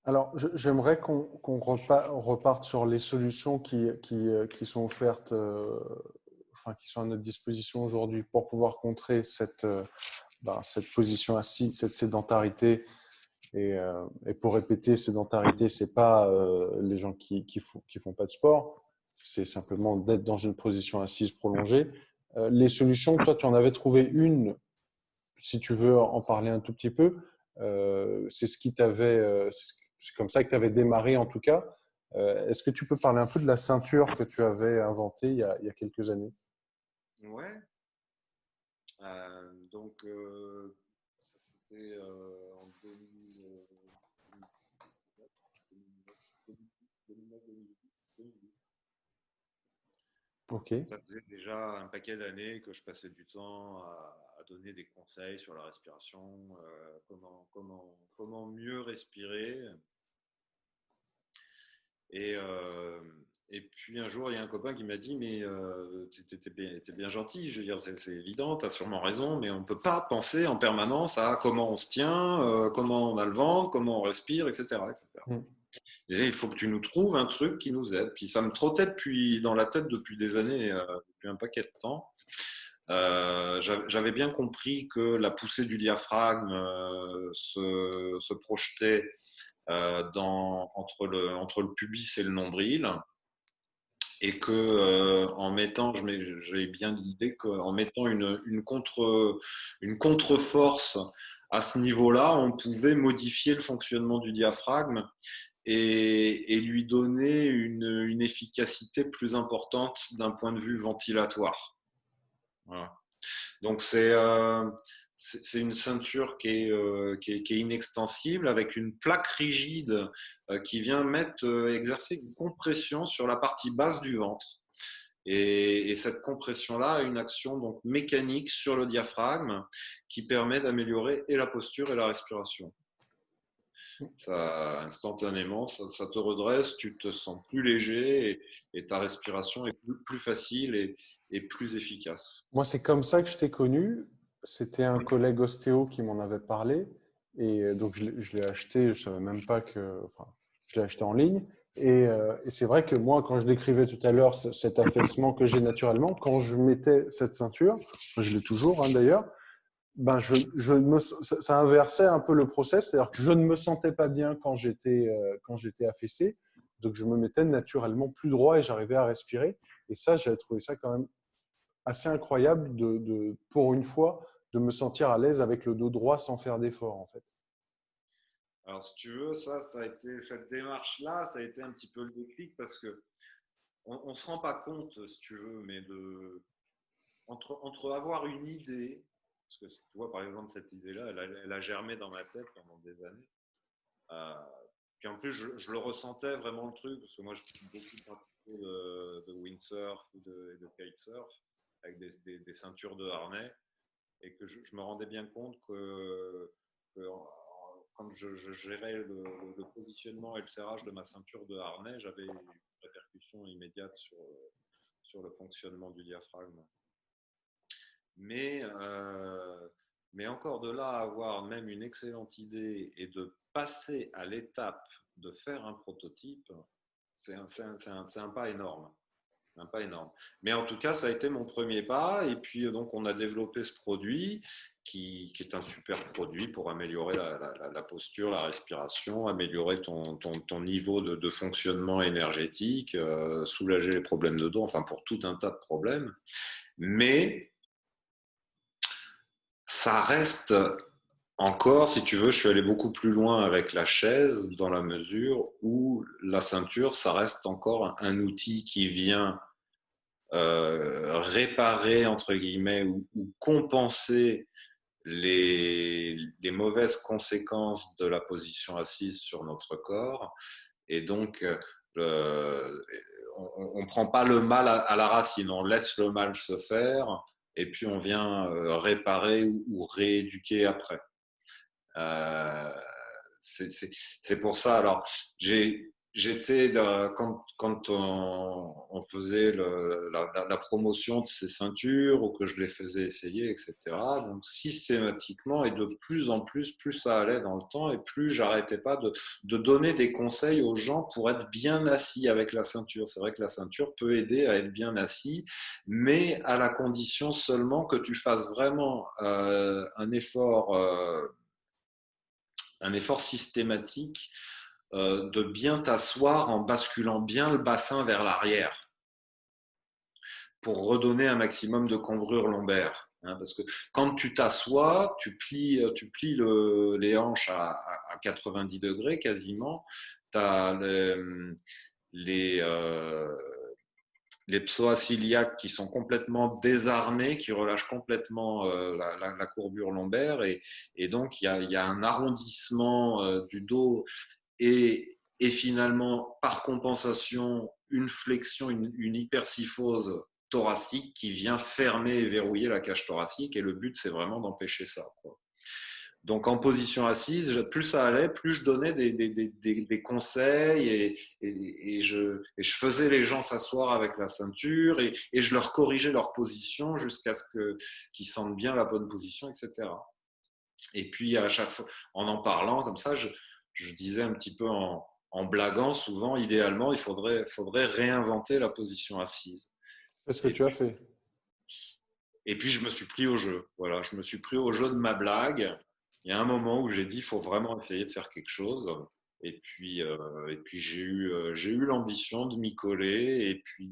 alors j'aimerais qu'on reparte sur les solutions qui sont offertes, enfin, qui sont à notre disposition aujourd'hui pour pouvoir contrer cette position assise, cette sédentarité. Et pour répéter, sédentarité, c'est pas les gens qui font pas de sport, c'est simplement d'être dans une position assise prolongée. Les solutions, toi, tu en avais trouvé une, si tu veux en parler un tout petit peu. C'est ce qui c'est comme ça que tu avais démarré en tout cas. Est-ce que tu peux parler un peu de la ceinture que tu avais inventée il y a quelques années? Ouais. Donc, c'était en 2010. Ok. Ça faisait déjà un paquet d'années que je passais du temps à donner des conseils sur la respiration, comment mieux respirer. Et, euh, et puis un jour, il y a un copain qui m'a dit, mais t'es bien gentil, je veux dire, c'est évident, tu as sûrement raison, mais on ne peut pas penser en permanence à comment on se tient, comment on a le ventre, comment on respire, etc. etc. Mm. Déjà, il faut que tu nous trouves un truc qui nous aide. Puis ça me trottait dans la tête depuis des années, depuis un paquet de temps. J'avais bien compris que la poussée du diaphragme se projetait entre le pubis et le nombril, et que en mettant, j'avais bien l'idée qu'en mettant une contre-force à ce niveau-là, on pouvait modifier le fonctionnement du diaphragme et lui donner une efficacité plus importante d'un point de vue ventilatoire. Voilà. Donc c'est une ceinture qui est inextensible avec une plaque rigide qui vient exercer une compression sur la partie basse du ventre. Et cette compression-là a une action donc mécanique sur le diaphragme qui permet d'améliorer et la posture et la respiration. Ça, instantanément, ça te redresse, tu te sens plus léger et ta respiration est plus facile et plus efficace. Moi, c'est comme ça que je t'ai connu. C'était un collègue ostéo qui m'en avait parlé. Et donc, je l'ai acheté, je ne savais même pas que. Enfin, je l'ai acheté en ligne. Et c'est vrai que moi, quand je décrivais tout à l'heure cet affaissement que j'ai naturellement, quand je mettais cette ceinture, je l'ai toujours hein, d'ailleurs, Ben, ça inversait un peu le process, c'est-à-dire que je ne me sentais pas bien quand j'étais affaissé, donc je me mettais naturellement plus droit et j'arrivais à respirer. Et ça, j'avais trouvé ça quand même assez incroyable pour une fois, de me sentir à l'aise avec le dos droit sans faire d'effort, en fait. Alors, si tu veux, ça a été, cette démarche-là, ça a été un petit peu le déclic parce que on se rend pas compte, si tu veux, mais entre avoir une idée, parce que tu vois, par exemple, cette idée-là, elle a germé dans ma tête pendant des années. Euh, Puis en plus, je le ressentais vraiment le truc, parce que moi, je suis beaucoup pratiqué de windsurf et de kitesurf, avec des ceintures de harnais, et que je me rendais bien compte que quand je gérais le positionnement et le serrage de ma ceinture de harnais, j'avais une répercussion immédiate sur le fonctionnement du diaphragme. Mais, euh, mais encore de là à avoir même une excellente idée et de passer à l'étape de faire un prototype, c'est un pas énorme. Un pas énorme. Mais en tout cas, ça a été mon premier pas. Et puis, donc, on a développé ce produit qui est un super produit pour améliorer la posture, la respiration, améliorer ton niveau de fonctionnement énergétique, soulager les problèmes de dos, enfin, pour tout un tas de problèmes. Mais ça reste encore, si tu veux, je suis allé beaucoup plus loin avec la chaise dans la mesure où la ceinture, ça reste encore un outil qui vient réparer, entre guillemets, ou compenser les mauvaises conséquences de la position assise sur notre corps. Et donc, on ne prend pas le mal à la racine, on laisse le mal se faire et puis on vient réparer ou rééduquer après. Euh, c'est pour ça. Alors, j'étais quand on faisait la promotion de ces ceintures ou que je les faisais essayer, etc. Donc, systématiquement et de plus en plus, plus ça allait dans le temps et plus j'arrêtais pas de donner des conseils aux gens pour être bien assis avec la ceinture. C'est vrai que la ceinture peut aider à être bien assis, mais à la condition seulement que tu fasses vraiment un effort systématique de bien t'asseoir en basculant bien le bassin vers l'arrière pour redonner un maximum de cambrure lombaire. Hein, parce que quand tu t'assois, tu plies les hanches à 90 degrés quasiment. Tu as les, euh, les psoas iliaques qui sont complètement désarmés, qui relâchent complètement la courbure lombaire. Et donc, il y a un arrondissement du dos et finalement, par compensation, une flexion, une hypersyphose thoracique qui vient fermer et verrouiller la cage thoracique. Et le but, c'est vraiment d'empêcher ça, quoi. Donc en position assise, plus ça allait, plus je donnais des conseils et je faisais les gens s'asseoir avec la ceinture et je leur corrigeais leur position jusqu'à ce qu'ils sentent bien la bonne position, etc. Et puis à chaque fois, en parlant comme ça, je disais un petit peu en blaguant souvent, idéalement, il faudrait réinventer la position assise. C'est ce que Et tu as fait. Et puis, je me suis pris au jeu. Voilà, je me suis pris au jeu de ma blague. Il y a un moment où j'ai dit, il faut vraiment essayer de faire quelque chose. Et puis j'ai eu l'ambition de m'y coller. Et puis,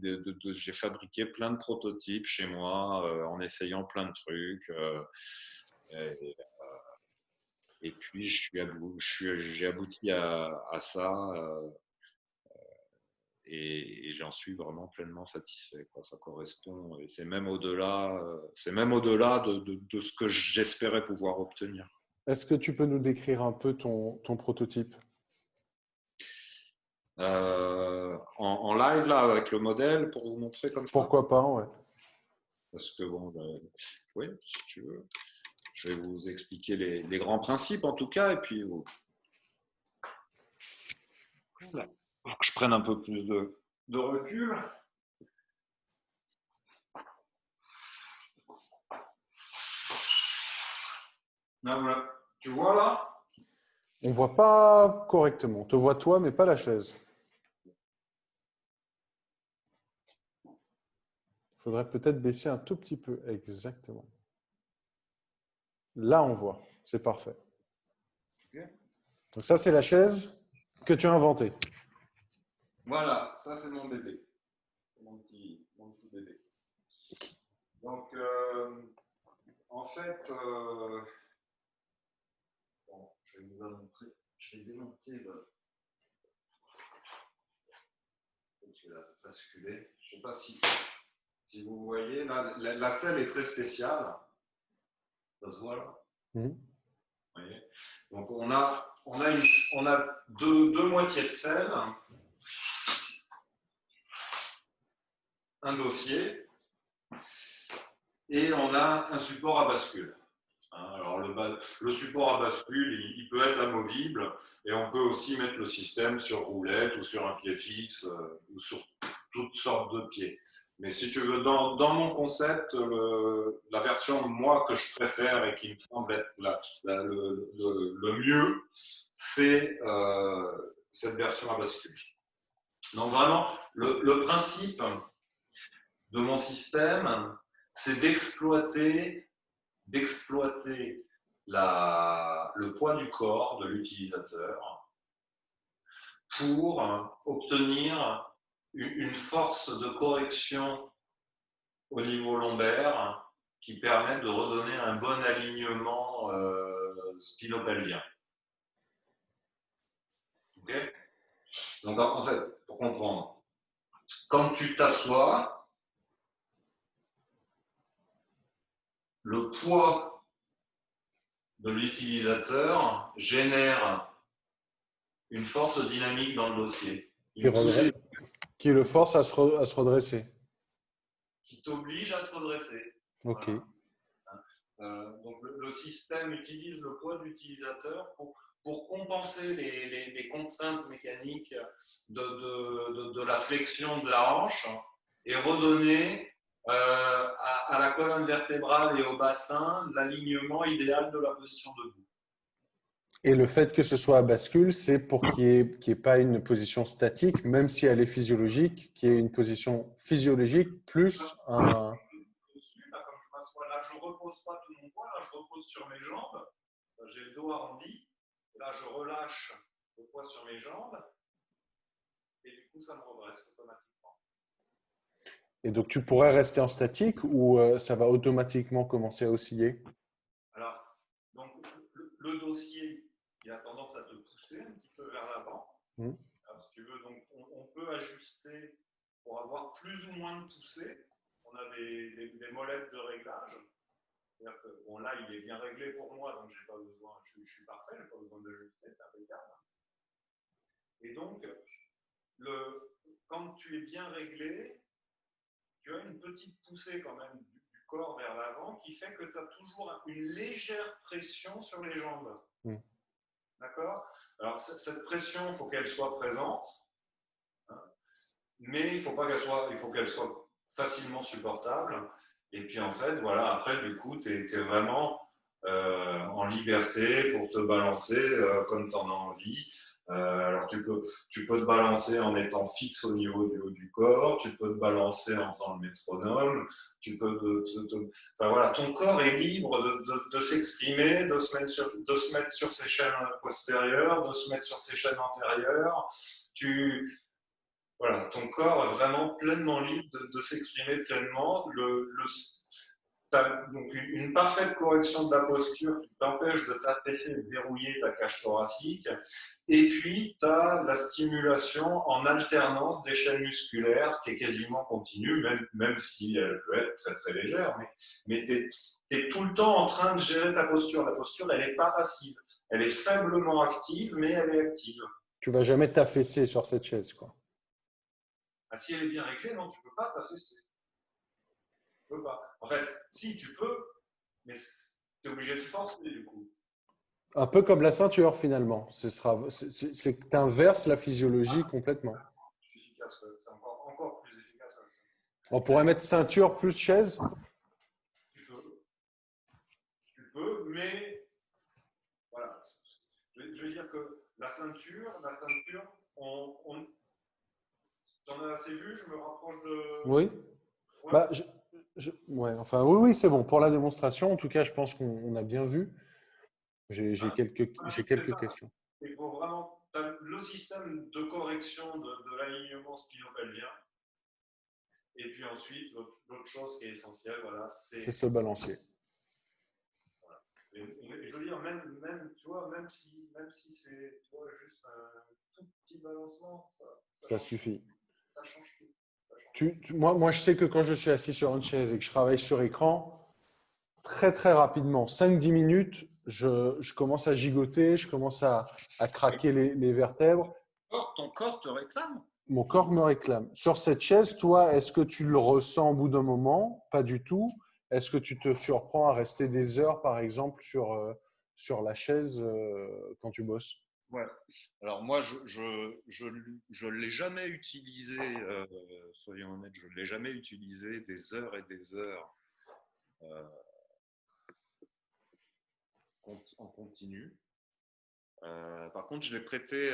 j'ai fabriqué plein de prototypes chez moi en essayant plein de trucs. Et, et puis, j'ai abouti à ça. Et j'en suis vraiment pleinement satisfait, quoi. Ça correspond et c'est même au-delà de ce que j'espérais pouvoir obtenir. Est-ce que tu peux nous décrire un peu ton prototype? En live là avec le modèle pour vous montrer comme ça, Pourquoi pas, ouais. parce que bon, oui, si tu veux, je vais vous expliquer les grands principes en tout cas, et puis voilà. Pour que je prenne un peu plus de recul. Là, voilà. Tu vois là? On voit pas correctement. On te voit toi, mais pas la chaise. Il faudrait peut-être baisser un tout petit peu. Exactement. Là, on voit. C'est parfait. Ok. Donc ça, c'est la chaise que tu as inventée. Voilà, ça c'est mon bébé. Mon petit bébé. Donc, en fait, bon, je vais vous la montrer. Je vais démonter le. Je vais la basculer. Je ne sais pas si vous voyez, là, la selle est très spéciale. Ça se voit là. Mmh. Vous voyez. Donc, on a deux moitiés de selle, un dossier, et on a un support à bascule. Alors, le support à bascule, il peut être amovible, et on peut aussi mettre le système sur roulette ou sur un pied fixe ou sur toutes sortes de pieds. Mais si tu veux, dans mon concept, la version moi que je préfère et qui me semble être le mieux, c'est cette version à bascule. Donc vraiment, le principe de mon système, c'est d'exploiter le poids du corps de l'utilisateur pour obtenir une force de correction au niveau lombaire qui permet de redonner un bon alignement spinopelvien. Okay. Donc en fait, pour comprendre, quand tu t'assois, le poids de l'utilisateur génère une force dynamique dans le dossier. Qui le force à se redresser. Qui t'oblige à te redresser. Ok. Voilà. Donc le système utilise le poids de l'utilisateur pour compenser les contraintes mécaniques de la flexion de la hanche et redonner à la colonne vertébrale et au bassin l'alignement idéal de la position debout. Et le fait que ce soit à bascule, c'est pour qu'il n'y ait pas une position statique, même si elle est physiologique, qu'il y ait une position physiologique plus un… Dessus, là, comme je m'assois là, je ne repose pas tout mon poids, là, je repose sur mes jambes, j'ai le dos arrondi, là, je relâche le poids sur mes jambes, et du coup, ça me redresse automatiquement. Et donc, tu pourrais rester en statique ou ça va automatiquement commencer à osciller? Alors, donc, le dossier, il a tendance à te pousser un petit peu vers l'avant. Mmh. Alors, si tu veux, donc, on peut ajuster pour avoir plus ou moins de poussée. On a des molettes de réglage. C'est-à-dire que, bon, là, il est bien réglé pour moi, donc j'ai pas besoin, je suis parfait, je n'ai pas besoin d'ajuster, c'est impeccable. Et donc, quand tu es bien réglé, tu as une petite poussée quand même du corps vers l'avant qui fait que tu as toujours une légère pression sur les jambes. Mmh. D'accord? Alors, cette pression, il faut qu'elle soit présente, hein, mais il faut qu'elle soit facilement supportable. Et puis, en fait, voilà, après, du coup, tu es vraiment en liberté pour te balancer comme tu en as envie. Alors, tu peux te balancer en étant fixe au niveau du haut du corps, tu peux te balancer en faisant le métronome, tu peux enfin, voilà, ton corps est libre de s'exprimer, de se mettre sur ses chaînes postérieures, de se mettre sur ses chaînes antérieures. Voilà, ton corps est vraiment pleinement libre de s'exprimer pleinement. Tu as donc une parfaite correction de la posture qui t'empêche de t'affaisser et de verrouiller ta cage thoracique. Et puis, tu as la stimulation en alternance des chaînes musculaires qui est quasiment continue, même si elle peut être très très légère. Mais tu es tout le temps en train de gérer ta posture. La posture, elle n'est pas passive. Elle est faiblement active, mais elle est active. Tu ne vas jamais t'affaisser sur cette chaise, quoi. Ah, si elle est bien réglée, non, tu ne peux pas t'affaisser. Tu peux pas. En fait, si, tu peux, mais tu es obligé de forcer du coup. Un peu comme la ceinture, finalement. C'est que tu inverses la physiologie complètement. C'est efficace, c'est encore plus efficace. On pourrait mettre ceinture plus chaise? Tu peux, mais voilà. Je veux dire que la ceinture, t'en as assez vu, je me rapproche de… Oui. Ouais. Bah, Ouais, enfin, oui, c'est bon. Pour la démonstration, en tout cas, je pense qu'on a bien vu. J'ai Hein. C'est quelques ça. questions. Il faut vraiment le système de correction de l'alignement spinopelvien. Et puis ensuite, l'autre chose qui est essentielle, voilà, C'est c'est. se balancer. Voilà. Et je veux dire, même, tu vois, même si c'est tu vois, juste un tout petit balancement, ça Ça change tout. suffit. Ça change tout. Ça change tout. Moi, je sais que quand je suis assis sur une chaise et que je travaille sur écran, très, très rapidement, 5-10 minutes, je commence à gigoter, je commence à craquer les vertèbres. Ton corps te réclame. Mon corps me réclame. Sur cette chaise, toi, est-ce que tu le ressens au bout d'un moment? Pas du tout. Est-ce que tu te surprends à rester des heures, par exemple, sur la chaise quand tu bosses? Ouais. Alors moi, je l'ai jamais utilisé, soyons honnêtes, je l'ai jamais utilisé des heures et des heures euh, en continu. Par contre, je l'ai prêté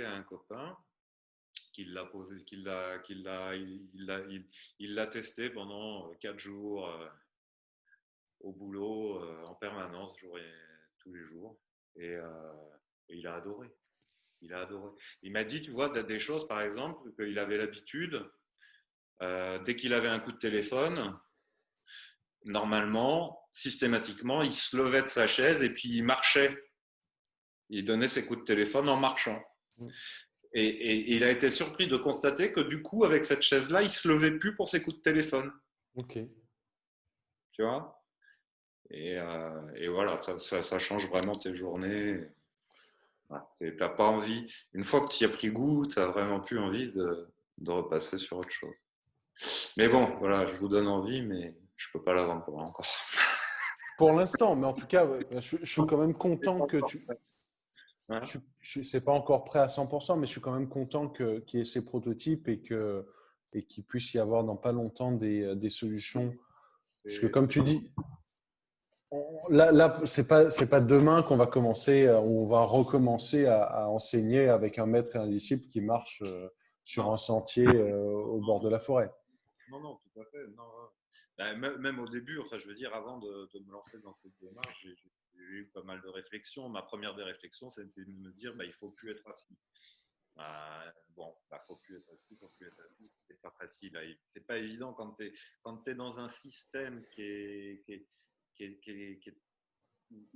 à un copain qui l'a posé, il l'a testé pendant 4 jours au boulot en permanence, tous les jours, et, euh, et il a adoré. Il a adoré. Il m'a dit, tu vois, des choses, par exemple, qu'il avait l'habitude, dès qu'il avait un coup de téléphone, normalement, systématiquement, il se levait de sa chaise et puis il marchait. Il donnait ses coups de téléphone en marchant. Et il a été surpris de constater que du coup, avec cette chaise-là, il se levait plus pour ses coups de téléphone. Ok. Tu vois? Et voilà, ça change vraiment tes journées. Tu n'as pas envie, une fois que tu y as pris goût, tu n'as vraiment plus envie de repasser sur autre chose. Mais bon, voilà, je vous donne envie, mais je peux pas la vendre pour encore. Pour l'instant, mais en tout cas, ouais, je suis quand même content que tu. Voilà. C'est pas encore prêt à 100%, mais je suis quand même content qu'il y ait ces prototypes et qu'il puisse y avoir dans pas longtemps des solutions. Parce que comme tu dis, là c'est pas demain qu'on va commencer, on va recommencer à enseigner avec un maître et un disciple qui marchent sur un Non, sentier au bord de la forêt. non, non, tout à fait. Non, ouais. Même au début, enfin, je veux dire, avant de me lancer dans cette démarche, j'ai eu pas mal de réflexions. Ma première des réflexions, c'était de me dire, bah, il faut plus être assis. Bon, bah, faut plus être assis, faut plus être assis. C'est pas facile. C'est pas évident quand tu es dans un système où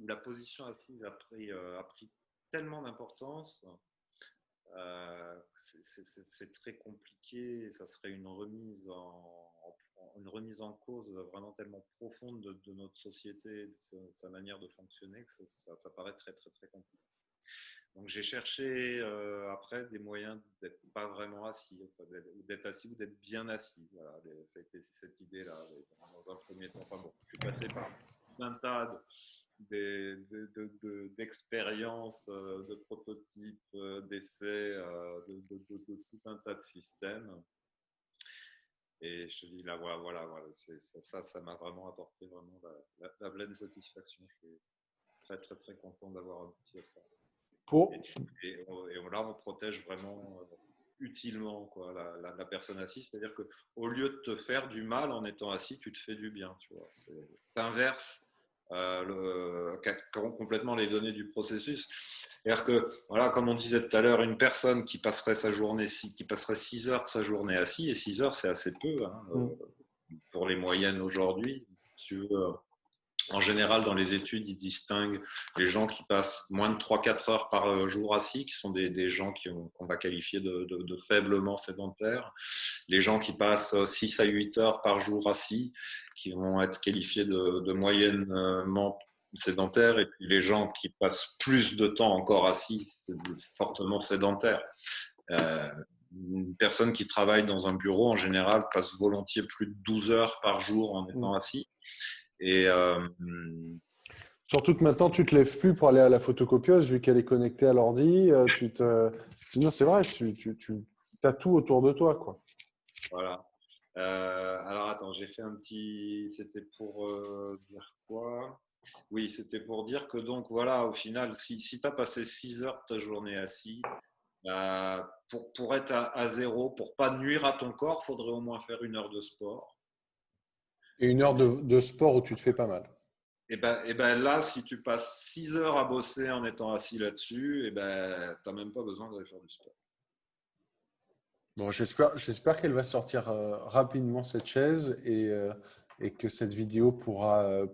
la position assise a pris tellement d'importance. C'est très compliqué. Ça serait une remise en cause vraiment tellement profonde de notre société, de sa manière de fonctionner, que ça paraît très, très, très compliqué. Donc j'ai cherché après des moyens d'être pas vraiment assis, enfin, d'être assis ou d'être bien assis. Voilà, ça a été cette idée-là dans un premier temps. Enfin bon, je suis passé par un tas d'expériences, de prototypes, d'essais, de tout un tas de systèmes. Et je te dis là, voilà, ça m'a vraiment apporté vraiment la pleine satisfaction. Je suis très, très, très content d'avoir abouti à ça. Pour, Et là, on protège vraiment utilement quoi, la personne assise. C'est-à-dire qu'au lieu de te faire du mal en étant assis, tu te fais du bien. Tu vois. C'est inverse complètement les données du processus. C'est-à-dire que, voilà, comme on disait tout à l'heure, une personne qui passerait qui passerait 6 heures de sa journée assis, et 6 heures, c'est assez peu hein, pour les moyennes aujourd'hui. Si tu veux, en général, dans les études, ils distinguent les gens qui passent moins de 3-4 heures par jour assis, qui sont des gens qu'on va qualifier de faiblement sédentaires. Les gens qui passent 6 à 8 heures par jour assis, qui vont être qualifiés de moyennement sédentaires. Et puis les gens qui passent plus de temps encore assis, c'est fortement sédentaires. Une personne qui travaille dans un bureau, en général, passe volontiers plus de 12 heures par jour en étant assis. Et surtout que maintenant, tu te lèves plus pour aller à la photocopieuse, vu qu'elle est connectée à l'ordi. Non, c'est vrai, tu as tout autour de toi, quoi. voilà. Alors attends, j'ai fait un petit. C'était pour dire quoi? Oui, c'était pour dire que donc voilà, au final, si tu as passé 6 heures de ta journée assis, pour être à zéro, pour pas nuire à ton corps, il faudrait au moins faire 1 heure de sport. Et une heure de sport où tu te fais pas mal. Et ben là, si tu passes 6 heures à bosser en étant assis là-dessus, et ben, tu n'as même pas besoin d'aller faire du sport. Bon, j'espère qu'elle va sortir rapidement cette chaise et que cette vidéo pourra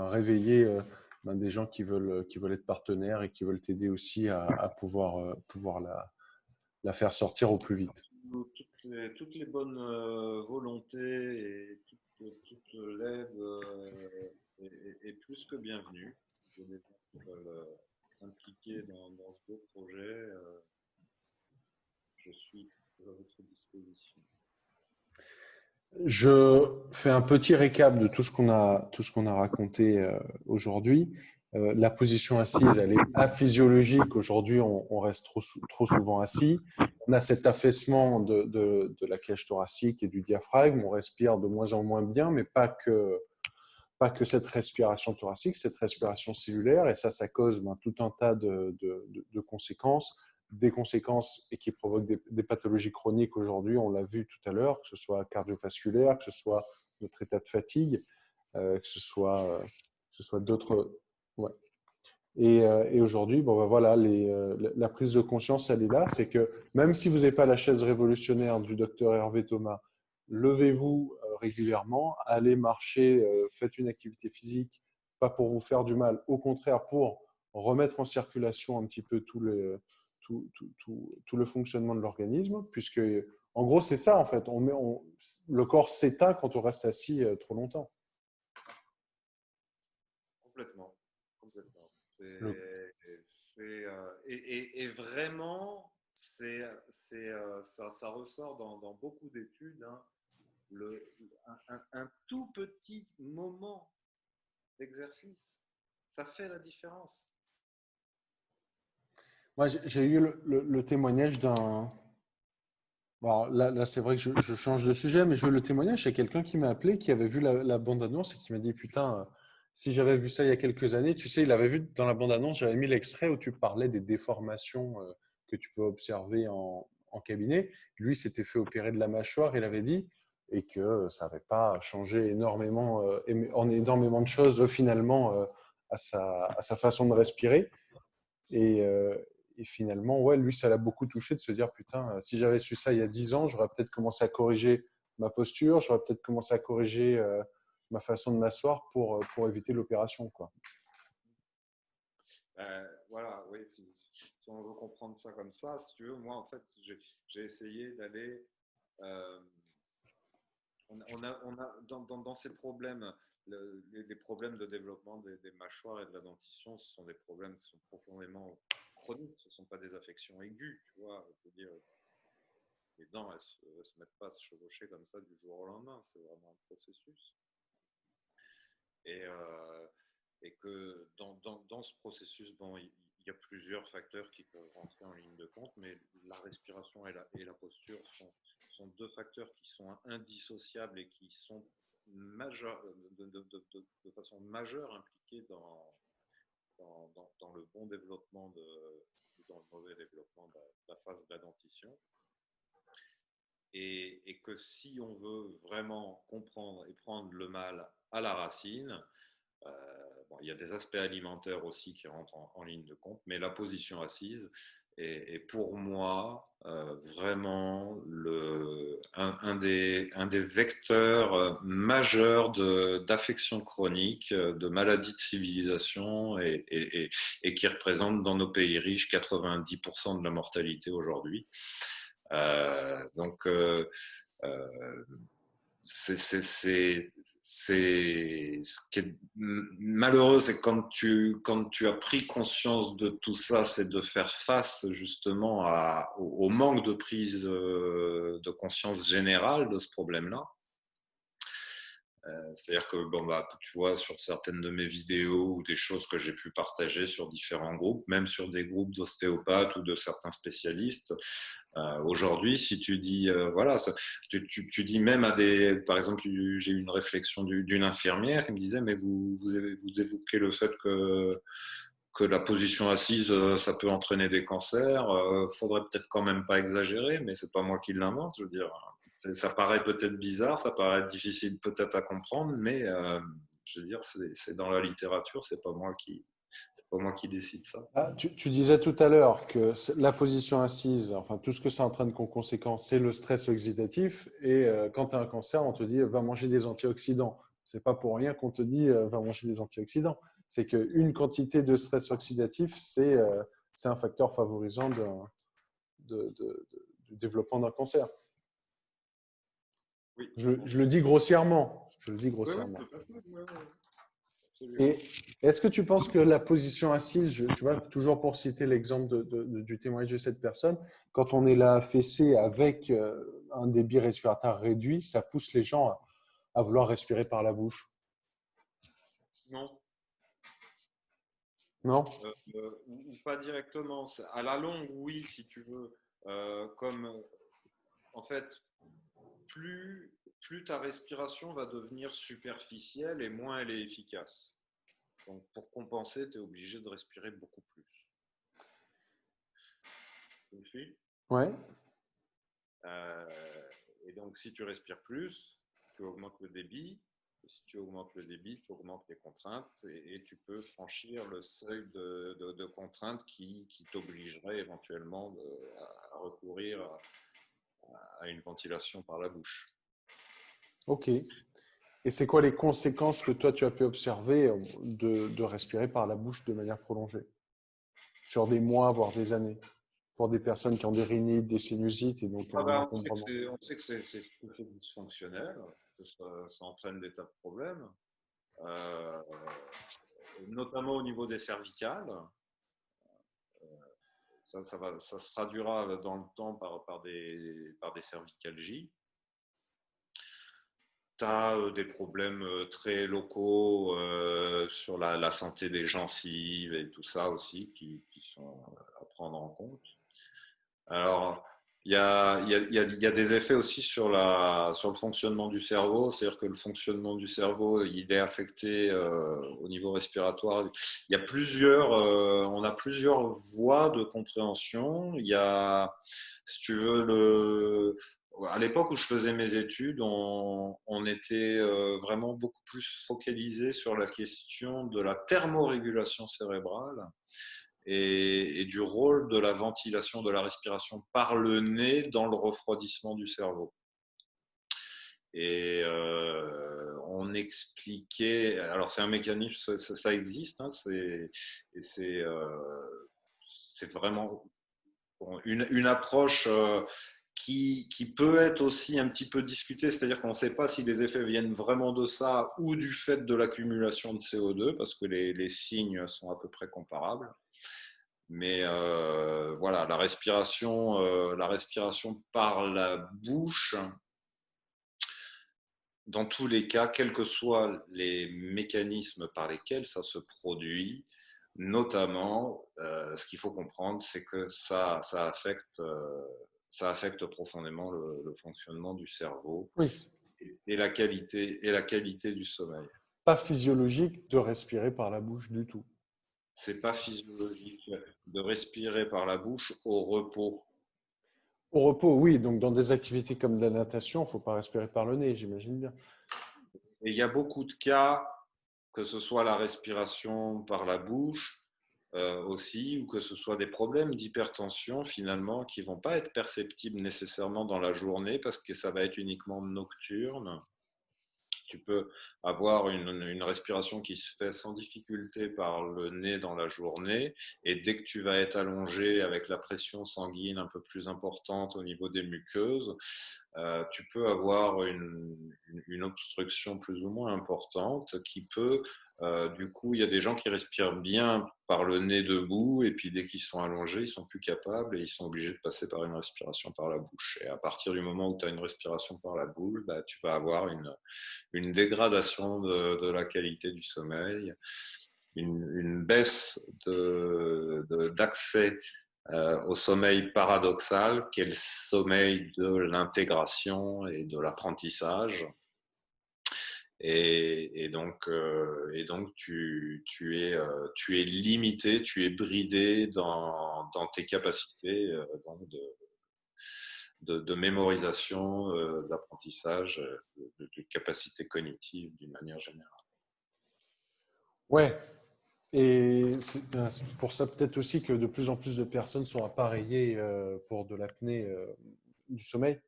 réveiller des gens qui veulent être partenaires et qui veulent t'aider aussi à pouvoir la faire sortir au plus vite. Toutes les bonnes volontés et toute l'aide est plus que bienvenue. Il y a des gens qui veulent s'impliquer dans ce beau projet. Je suis à votre disposition. Je fais un petit récap de tout ce qu'on a raconté aujourd'hui. La position assise, elle est aphysiologique. Aujourd'hui, on reste trop souvent assis. On a cet affaissement de la cage thoracique et du diaphragme. On respire de moins en moins bien, mais pas que cette respiration thoracique, cette respiration cellulaire. Et ça cause tout un tas de conséquences, des conséquences et qui provoquent des pathologies chroniques aujourd'hui, on l'a vu tout à l'heure, que ce soit cardiovasculaire, que ce soit notre état de fatigue, que ce soit d'autres. Ouais. Et aujourd'hui, bon, ben voilà, la prise de conscience, elle est là. C'est que même si vous n'avez pas la chaise révolutionnaire du docteur Hervé Thomas, levez-vous régulièrement, allez marcher, faites une activité physique, pas pour vous faire du mal, au contraire pour remettre en circulation un petit peu tout le fonctionnement de l'organisme, puisque en gros, c'est ça en fait. Le corps s'éteint quand on reste assis trop longtemps. Complètement. Complètement. Le, Et vraiment, ça ressort dans beaucoup d'études. Hein, un tout petit moment d'exercice, ça fait la différence. Moi, j'ai eu le témoignage d'un. Bon, là c'est vrai que je change de sujet, mais je veux le témoignage. C'est quelqu'un qui m'a appelé, qui avait vu la bande-annonce et qui m'a dit putain, si j'avais vu ça il y a quelques années, tu sais, il avait vu dans la bande-annonce, j'avais mis l'extrait où tu parlais des déformations que tu peux observer en cabinet. Lui, s'était fait opérer de la mâchoire, il avait dit, et que ça n'avait pas changé énormément, en énormément de choses finalement à sa façon de respirer. Et, euh, et finalement, ouais, lui, ça l'a beaucoup touché de se dire, putain, si j'avais su ça il y a 10 ans, j'aurais peut-être commencé à corriger ma posture, j'aurais peut-être commencé à corriger ma façon de m'asseoir pour éviter l'opération, quoi. Voilà, oui, si on veut comprendre ça comme ça, si tu veux, moi, en fait, j'ai essayé d'aller… dans ces problèmes, les problèmes de développement des mâchoires et de la dentition, ce sont des problèmes qui sont profondément chroniques, ce ne sont pas des affections aiguës, tu vois. Je veux dire, les dents, elles ne se mettent pas à se chevaucher comme ça du jour au lendemain, c'est vraiment un processus. Et, euh, et que dans ce processus, bon, il y a plusieurs facteurs qui peuvent rentrer en ligne de compte, mais la respiration et la posture sont deux facteurs qui sont indissociables et qui sont de façon majeure impliqués dans le bon développement ou dans le mauvais développement de la phase de la dentition. Et que si on veut vraiment comprendre et prendre le mal à la racine, bon, il y a des aspects alimentaires aussi qui rentrent en ligne de compte, mais la position assise est pour moi vraiment un des vecteurs majeurs d'affections chroniques, de maladies de civilisation et qui représente dans nos pays riches 90% de la mortalité aujourd'hui. Donc, ce qui est malheureux, c'est quand tu as pris conscience de tout ça, c'est de faire face justement au manque de prise de conscience générale de ce problème-là. C'est-à-dire que, bon, bah, tu vois, sur certaines de mes vidéos ou des choses que j'ai pu partager sur différents groupes, même sur des groupes d'ostéopathes ou de certains spécialistes, aujourd'hui, si tu dis, voilà, tu dis même à des… Par exemple, j'ai eu une réflexion d'une infirmière qui me disait, mais vous évoquez le fait que la position assise, ça peut entraîner des cancers. Faudrait peut-être quand même pas exagérer, mais c'est pas moi qui l'invente, je veux dire. ça paraît peut-être bizarre, ça paraît difficile peut-être à comprendre, mais je veux dire, c'est dans la littérature, c'est pas moi qui décide ça. Ah, tu disais tout à l'heure que la position assise, enfin tout ce que ça entraîne comme conséquence, c'est le stress oxydatif. Et quand tu as un cancer, on te dit va manger des antioxydants. C'est pas pour rien qu'on te dit va manger des antioxydants. C'est qu'une quantité de stress oxydatif, c'est un facteur favorisant du développement d'un cancer. Oui, Je le dis grossièrement. Je le dis oui, oui, grossièrement. tout à fait, oui, oui, absolument. Et est-ce que tu penses que la position assise, tu vois, toujours pour citer l'exemple du témoignage de cette personne, quand on est là fessé avec un débit respiratoire réduit, ça pousse les gens à vouloir respirer par la bouche? Non, Non? ou pas directement. À la longue, oui, si tu veux. Comme en fait, plus ta respiration va devenir superficielle et moins elle est efficace. Donc, pour compenser, tu es obligé de respirer beaucoup plus. Tu me suis? Ouais. Et donc, si tu respires plus, tu augmentes le débit. Et si tu augmentes le débit, tu augmentes les contraintes et tu peux franchir le seuil de contraintes qui t'obligerait éventuellement à recourir à une ventilation par la bouche. Ok. Et c'est quoi les conséquences que toi tu as pu observer de respirer par la bouche de manière prolongée sur des mois, voire des années, pour des personnes qui ont des rhinites, des sinusites et donc un encombrement? On sait que c'est plutôt dysfonctionnel, que ça entraîne des tas de problèmes, euh, notamment au niveau des cervicales. Ça se traduira dans le temps par des cervicalgies. Tu as des problèmes très locaux sur la santé des gencives et tout ça aussi qui sont à prendre en compte. Alors, il y a des effets aussi sur le fonctionnement du cerveau, c'est-à-dire que le fonctionnement du cerveau, il est affecté au niveau respiratoire. On a plusieurs voies de compréhension. Il y a, si tu veux, à l'époque où je faisais mes études, on était vraiment beaucoup plus focalisé sur la question de la thermorégulation cérébrale et du rôle de la ventilation de la respiration par le nez dans le refroidissement du cerveau. Et on expliquait, alors c'est un mécanisme, ça existe, hein, c'est vraiment une approche qui peut être aussi un petit peu discutée, c'est-à-dire qu'on ne sait pas si les effets viennent vraiment de ça ou du fait de l'accumulation de CO2, parce que les signes sont à peu près comparables. Mais voilà, la respiration par la bouche, dans tous les cas, quels que soient les mécanismes par lesquels ça se produit, notamment, ce qu'il faut comprendre, c'est que ça affecte profondément le fonctionnement du cerveau Oui. et la qualité du sommeil. Pas physiologique de respirer par la bouche du tout. C'est pas physiologique de respirer par la bouche au repos. Au repos, oui. Donc, dans des activités comme la natation, il ne faut pas respirer par le nez, j'imagine bien. Et il y a beaucoup de cas, que ce soit la respiration par la bouche aussi, ou que ce soit des problèmes d'hypertension finalement qui ne vont pas être perceptibles nécessairement dans la journée parce que ça va être uniquement nocturne. Tu peux avoir une respiration qui se fait sans difficulté par le nez dans la journée et dès que tu vas être allongé avec la pression sanguine un peu plus importante au niveau des muqueuses, tu peux avoir une obstruction plus ou moins importante qui peut, du coup, il y a des gens qui respirent bien par le nez debout et puis dès qu'ils sont allongés, ils sont plus capables et ils sont obligés de passer par une respiration par la bouche. Et à partir du moment où tu as une respiration par la bouche, bah, tu vas avoir une dégradation de la qualité du sommeil, une baisse d'accès au sommeil paradoxal, qui est le sommeil de l'intégration et de l'apprentissage. Et donc tu es limité, tu es bridé dans tes capacités de mémorisation, d'apprentissage, de capacité cognitive d'une manière générale. Ouais. Et c'est pour ça peut-être aussi que de plus en plus de personnes sont appareillées pour de l'apnée du sommeil.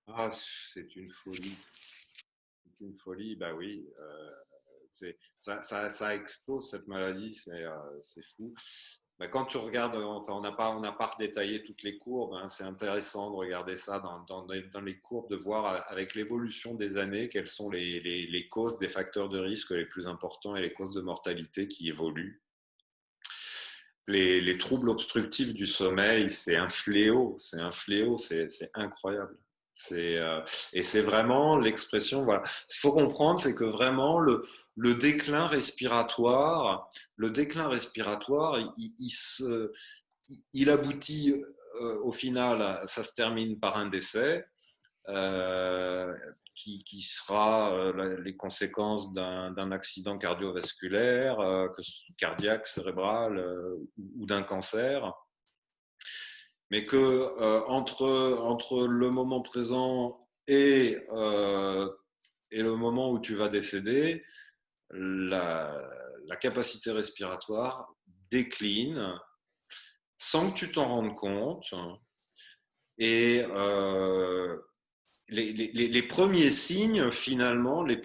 Ah, c'est une folie. C'est une folie, bah oui. Ça explose cette maladie, c'est fou. Bah, quand tu regardes, enfin, on n'a pas redétaillé toutes les courbes, hein, c'est intéressant de regarder ça dans les courbes, de voir avec l'évolution des années quelles sont les causes des facteurs de risque les plus importants et les causes de mortalité qui évoluent. Les troubles obstructifs du sommeil, c'est un fléau, c'est incroyable. Et c'est vraiment l'expression. Voilà. Ce qu'il faut comprendre, c'est que vraiment le déclin respiratoire, il aboutit au final, ça se termine par un décès. Qui sera les conséquences d'un accident cardiovasculaire, cardiaque, cérébral ou d'un cancer. Mais que entre le moment présent et le moment où tu vas décéder, la capacité respiratoire décline sans que tu t'en rendes compte. Et les premiers signes, finalement, le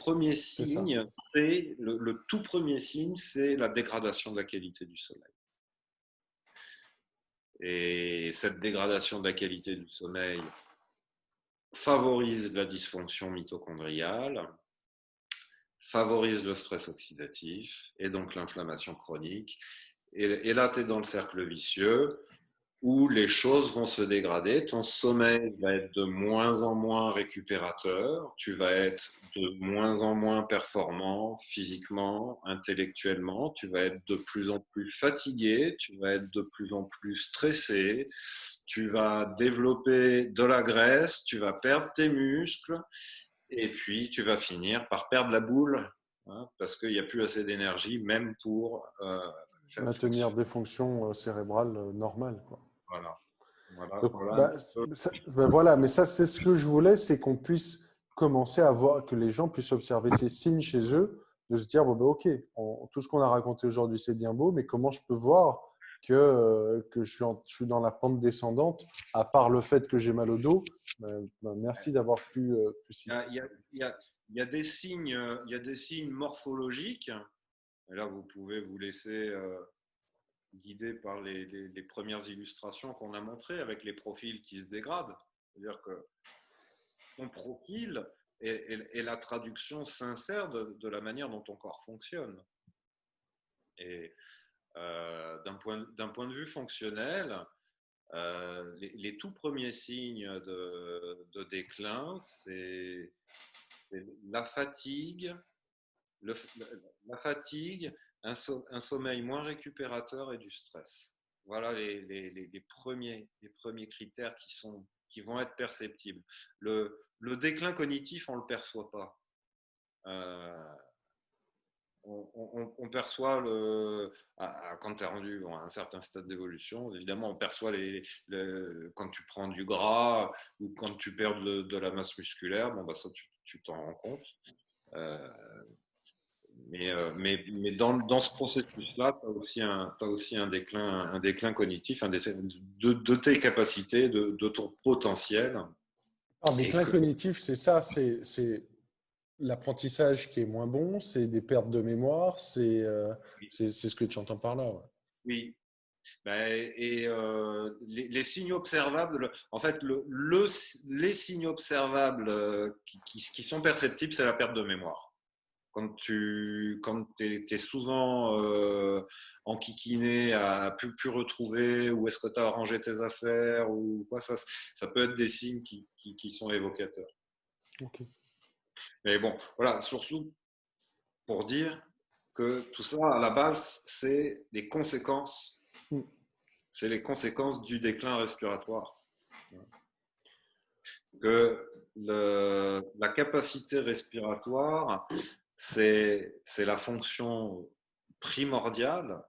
tout premier signe, c'est la dégradation de la qualité du sommeil. Et cette dégradation de la qualité du sommeil favorise la dysfonction mitochondriale, favorise le stress oxydatif et donc l'inflammation chronique. Et là, tu es dans le cercle vicieux où les choses vont se dégrader, ton sommeil va être de moins en moins récupérateur, tu vas être de moins en moins performant physiquement, intellectuellement, tu vas être de plus en plus fatigué, tu vas être de plus en plus stressé, tu vas développer de la graisse, tu vas perdre tes muscles et puis tu vas finir par perdre la boule, hein, parce qu'il n'y a plus assez d'énergie même pour Maintenir des fonctions cérébrales normales, quoi. Voilà. Voilà, Donc, voilà. voilà, mais ça, c'est ce que je voulais, c'est qu'on puisse commencer à voir, que les gens puissent observer ces signes chez eux, de se dire, bon, ben, ok, tout ce qu'on a raconté aujourd'hui, c'est bien beau, mais comment je peux voir que je suis dans la pente descendante, à part le fait que j'ai mal au dos. Merci d'avoir pu citer. Il y a des signes, il y a des signes morphologiques. Et là, vous pouvez vous laisser guider par les premières illustrations qu'on a montrées avec les profils qui se dégradent. C'est-à-dire que ton profil est la traduction sincère de la manière dont ton corps fonctionne. Et d'un point de vue fonctionnel, les tout premiers signes de déclin, c'est la fatigue, la fatigue, un sommeil moins récupérateur et du stress. Voilà les premiers critères qui vont être perceptibles. Le déclin cognitif, on ne le perçoit pas. On perçoit quand tu es rendu à un certain stade d'évolution, évidemment, on perçoit quand tu prends du gras ou quand tu perds de la masse musculaire, bon, bah, ça, tu t'en rends compte. Mais dans ce processus-là, tu as aussi un déclin cognitif, de tes capacités, de ton potentiel. Un déclin cognitif, c'est ça, c'est l'apprentissage qui est moins bon, c'est des pertes de mémoire, c'est ce que tu entends par là. Ouais. Oui. Et les signes observables, en fait, les signes observables qui sont perceptibles, c'est la perte de mémoire. Quand tu es souvent enquiquiné à plus retrouver où est-ce que tu as rangé tes affaires, ou quoi, ça peut être des signes qui sont évocateurs. Okay. Mais bon, voilà, surtout pour dire que tout ça, à la base, c'est les conséquences. C'est les conséquences du déclin respiratoire. Que la capacité respiratoire, c'est la fonction primordiale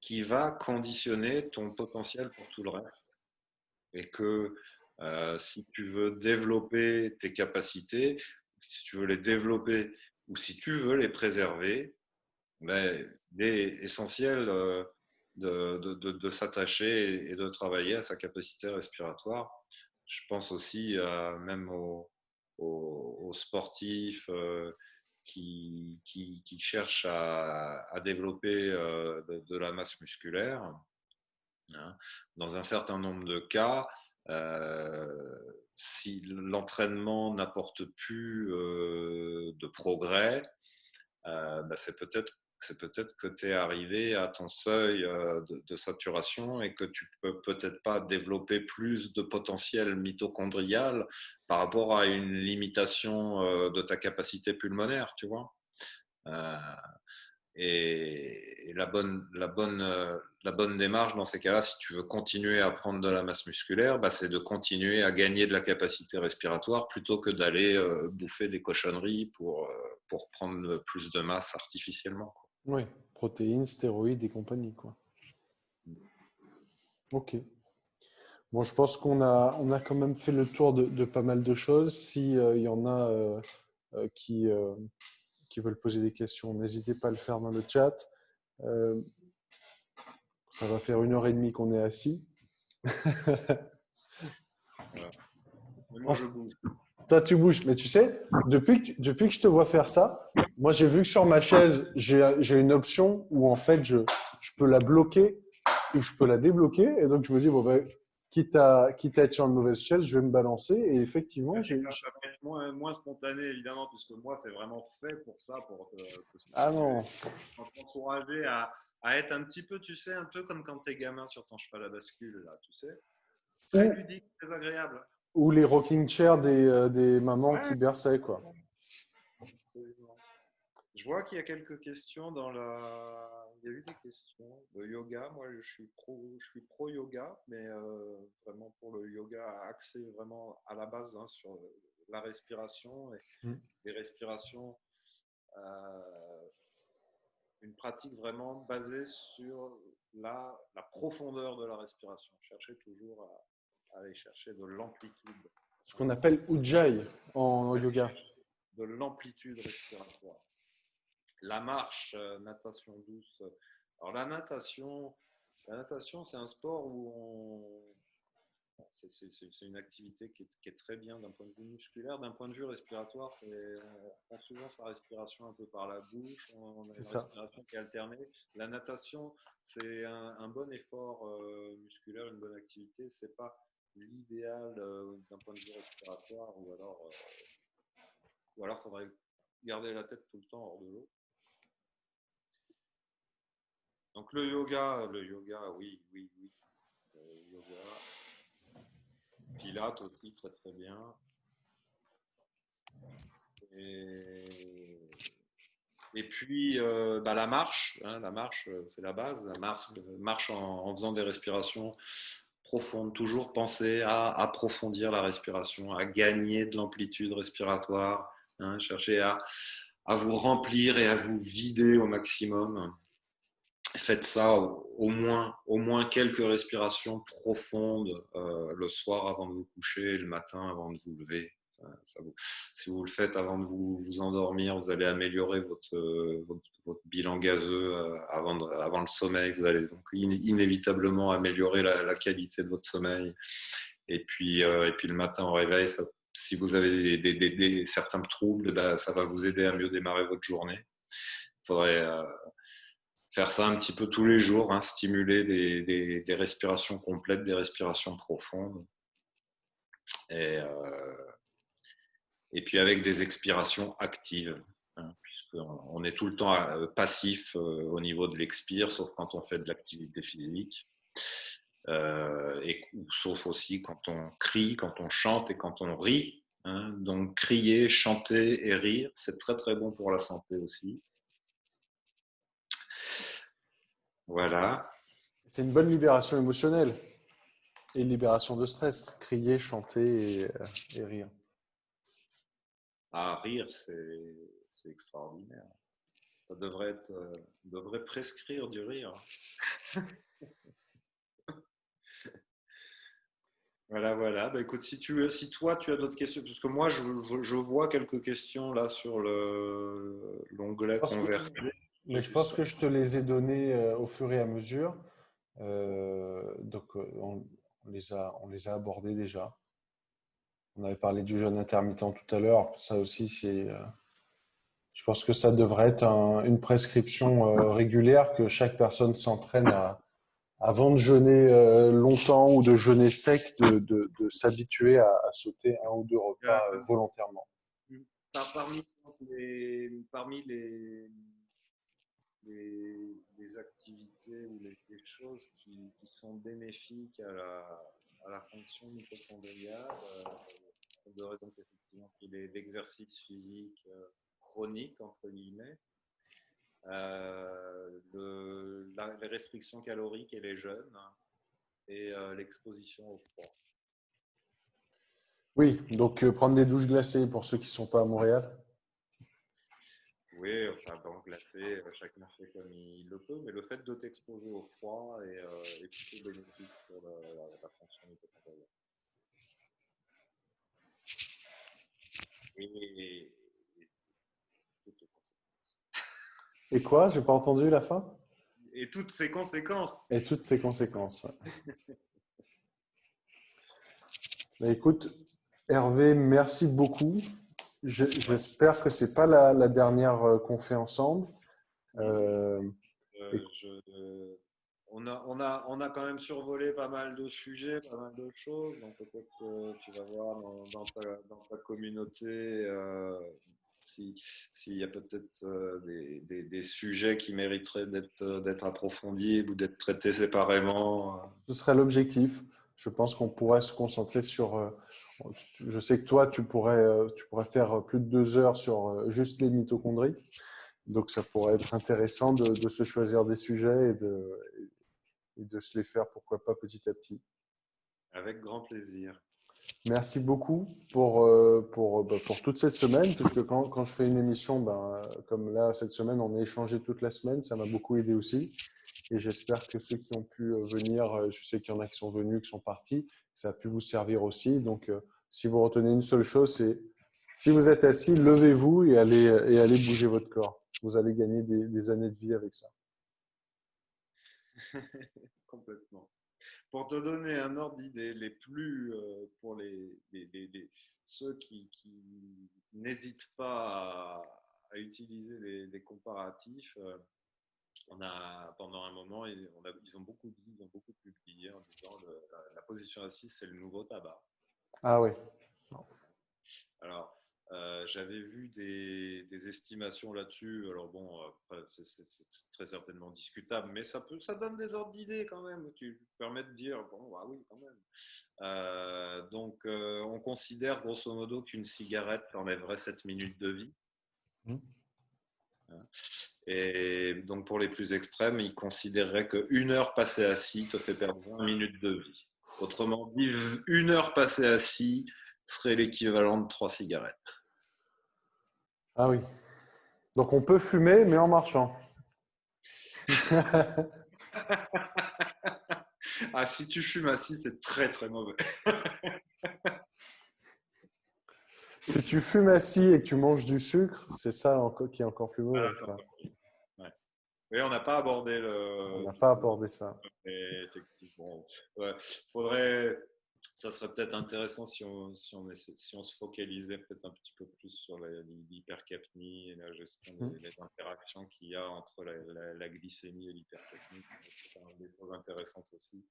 qui va conditionner ton potentiel pour tout le reste. et que si tu veux développer tes capacités, si tu veux les développer ou si tu veux les préserver, ben, il est essentiel de s'attacher et de travailler à sa capacité respiratoire. Je pense aussi même aux sportifs qui cherchent à développer de la masse musculaire. Hein. Dans un certain nombre de cas, si l'entraînement n'apporte plus de progrès, bah, c'est peut-être que tu es arrivé à ton seuil de saturation et que tu peux peut-être pas développer plus de potentiel mitochondrial par rapport à une limitation de ta capacité pulmonaire, tu vois. Euh, et la bonne démarche dans ces cas-là, si tu veux continuer à prendre de la masse musculaire, bah, c'est de continuer à gagner de la capacité respiratoire plutôt que d'aller bouffer des cochonneries pour prendre plus de masse artificiellement, quoi. Oui, protéines, stéroïdes et compagnie, quoi. Ok. Bon, je pense qu'on a quand même fait le tour de pas mal de choses. Si il y en a euh, qui, euh, qui veulent poser des questions, n'hésitez pas à le faire dans le chat. Euh, Ça va faire 1 heure et demie qu'on est assis. Voilà. Mais moi, je bouge. Toi, tu bouges. Mais tu sais, depuis que je te vois faire ça, moi, j'ai vu que sur ma chaise, j'ai une option où, en fait, je peux la bloquer ou je peux la débloquer. Et donc, je me dis, bon, ben, quitte à être sur une mauvaise chaise, je vais me balancer. Et effectivement, Ça va être moins spontané, évidemment, puisque moi, c'est vraiment fait pour ça, pour te Ah stimuler, non. t'encourager à être un petit peu, tu sais, un peu comme quand t'es gamin sur ton cheval à bascule, là, tu sais. Très Ou, ludique, très agréable. ou les rocking chairs des mamans qui Ouais, berçaient, quoi. absolument. Je vois qu'il y a quelques questions dans la. Il y a eu des questions de yoga. Moi, je suis pro yoga, mais vraiment pour le yoga axé vraiment à la base hein, sur la respiration et Mm. les respirations. euh, une pratique vraiment basée sur la profondeur de la respiration. Chercher toujours à aller chercher de l'amplitude. Ce qu'on appelle Ujjayi en Aller yoga. chercher de l'amplitude respiratoire. La marche, natation douce. Alors la natation, c'est un sport où c'est une activité qui est très bien d'un point de vue musculaire, d'un point de vue respiratoire. On prend souvent sa respiration un peu par la bouche, on a C'est une ça. respiration qui est alternée. La natation, c'est un bon effort musculaire, une bonne activité. C'est pas l'idéal d'un point de vue respiratoire, ou alors faudrait garder la tête tout le temps hors de l'eau. Donc le yoga, oui, oui, oui. Yoga, Pilates aussi, très très bien. Et, et puis bah, la marche, c'est la base. La marche en faisant des respirations profondes. Toujours penser à approfondir la respiration, à gagner de l'amplitude respiratoire. Hein, chercher à vous remplir et à vous vider au maximum. Faites ça au moins quelques respirations profondes le soir avant de vous coucher et le matin avant de vous lever. Si vous le faites avant de vous endormir, vous allez améliorer votre bilan gazeux avant le sommeil. Vous allez donc inévitablement améliorer la qualité de votre sommeil. Et puis le matin au réveil, si vous avez certains troubles, bah, ça va vous aider à mieux démarrer votre journée. Il faudrait faire ça un petit peu tous les jours, hein, stimuler des respirations complètes, des respirations profondes. Et, euh, et puis avec des expirations actives, hein, puisqu'on est tout le temps passif au niveau de l'expire, sauf quand on fait de l'activité physique. Sauf aussi quand on crie, quand on chante et quand on rit. Hein. Donc crier, chanter et rire, c'est très très bon pour la santé aussi. Voilà. C'est une bonne libération émotionnelle et une libération de stress. Crier, chanter et rire. À rire, c'est extraordinaire. Ça devrait prescrire du rire. Voilà, voilà. Bah, écoute, si toi tu as d'autres questions, parce que moi je vois quelques questions là sur l'onglet Parce que- converser. mais J'ai je vu pense ça. que je te les ai donnés au fur et à mesure. Donc, on les a abordés déjà. On avait parlé du jeûne intermittent tout à l'heure. Ça aussi, je pense que ça devrait être une prescription régulière que chaque personne s'entraîne avant de jeûner longtemps ou de jeûner sec, de s'habituer à sauter un ou deux repas volontairement. Parmi les activités ou les choses qui sont bénéfiques à la fonction mitochondriale, on devrait donc effectivement qu'il y ait l'exercice physique chronique, entre guillemets, les restrictions caloriques et les jeûnes, et l'exposition au froid. Oui, donc prendre des douches glacées pour ceux qui ne sont pas à Montréal. Oui, enfin, dans le glacé, chacun fait comme il le peut, mais le fait de t'exposer au froid est plutôt bénéfique pour la fonction mitochondriale. Et toutes les conséquences. Et quoi? J'ai pas entendu la fin? Et toutes ses conséquences. Et toutes ses conséquences. Ouais. Bah, écoute, Hervé, merci beaucoup. J'espère que c'est pas la dernière qu'on fait ensemble. Euh, et- On a quand même survolé pas mal de sujets, pas mal de choses. Donc peut-être que tu vas voir dans ta communauté s'il y a peut-être des sujets qui mériteraient d'être approfondis ou d'être traités séparément. Ce serait l'objectif. Je pense qu'on pourrait se concentrer sur. Je sais que toi, tu pourrais faire plus de 2 heures sur juste les mitochondries. Donc, ça pourrait être intéressant de se choisir des sujets et de se les faire, pourquoi pas, petit à petit. Avec grand plaisir. Merci beaucoup pour toute cette semaine, puisque quand je fais une émission, comme là, cette semaine, on a échangé toute la semaine, ça m'a beaucoup aidé aussi. Et j'espère que ceux qui ont pu venir, je sais qu'il y en a qui sont venus, qui sont partis, ça a pu vous servir aussi. Donc, si vous retenez une seule chose, c'est si vous êtes assis, levez-vous et allez bouger votre corps. Vous allez gagner des années de vie avec ça. Complètement. Pour te donner un ordre d'idée, pour ceux qui n'hésitent pas à utiliser les comparatifs, pendant un moment, ils ont beaucoup dit, ils ont beaucoup publié en disant la position assise, c'est le nouveau tabac. Ah oui. Alors, j'avais vu des estimations là-dessus. Alors bon, c'est très certainement discutable, mais ça donne des ordres d'idées quand même. Tu permets de dire, bon, bah oui, quand même. Donc, on considère grosso modo qu'une cigarette enlèverait 7 minutes de vie. Mmh. Et donc, pour les plus extrêmes, ils considéreraient qu'une heure passée assis te fait perdre 20 minutes de vie. Autrement dit, une heure passée assis serait l'équivalent de 3 cigarettes. Ah oui. Donc, on peut fumer, mais en marchant. Ah, si tu fumes assis, c'est très très mauvais. Si tu fumes assis et que tu manges du sucre, c'est ça qui est encore plus mauvais. Ça. Ouais. Oui, on n'a pas abordé On n'a du pas tout. abordé ça. Mais effectivement, ouais, faudrait, ça serait peut-être intéressant si on se focalisait peut-être un petit peu plus sur l'hypercapnie et la gestion des interactions qu'il y a entre la glycémie et l'hypercapnie. C'est des choses intéressantes aussi.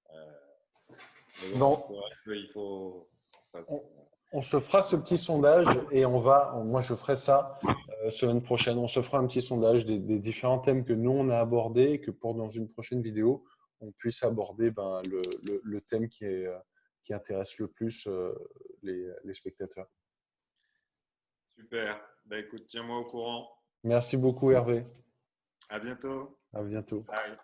Mais bon, Non. il faut. On se fera ce petit sondage et moi je ferai ça semaine prochaine. On se fera un petit sondage des différents thèmes que nous on a abordés et que dans une prochaine vidéo, on puisse aborder le thème qui intéresse le plus les spectateurs. Super. Bah, écoute, tiens-moi au courant. Merci beaucoup Hervé. À bientôt. À bientôt. Bye.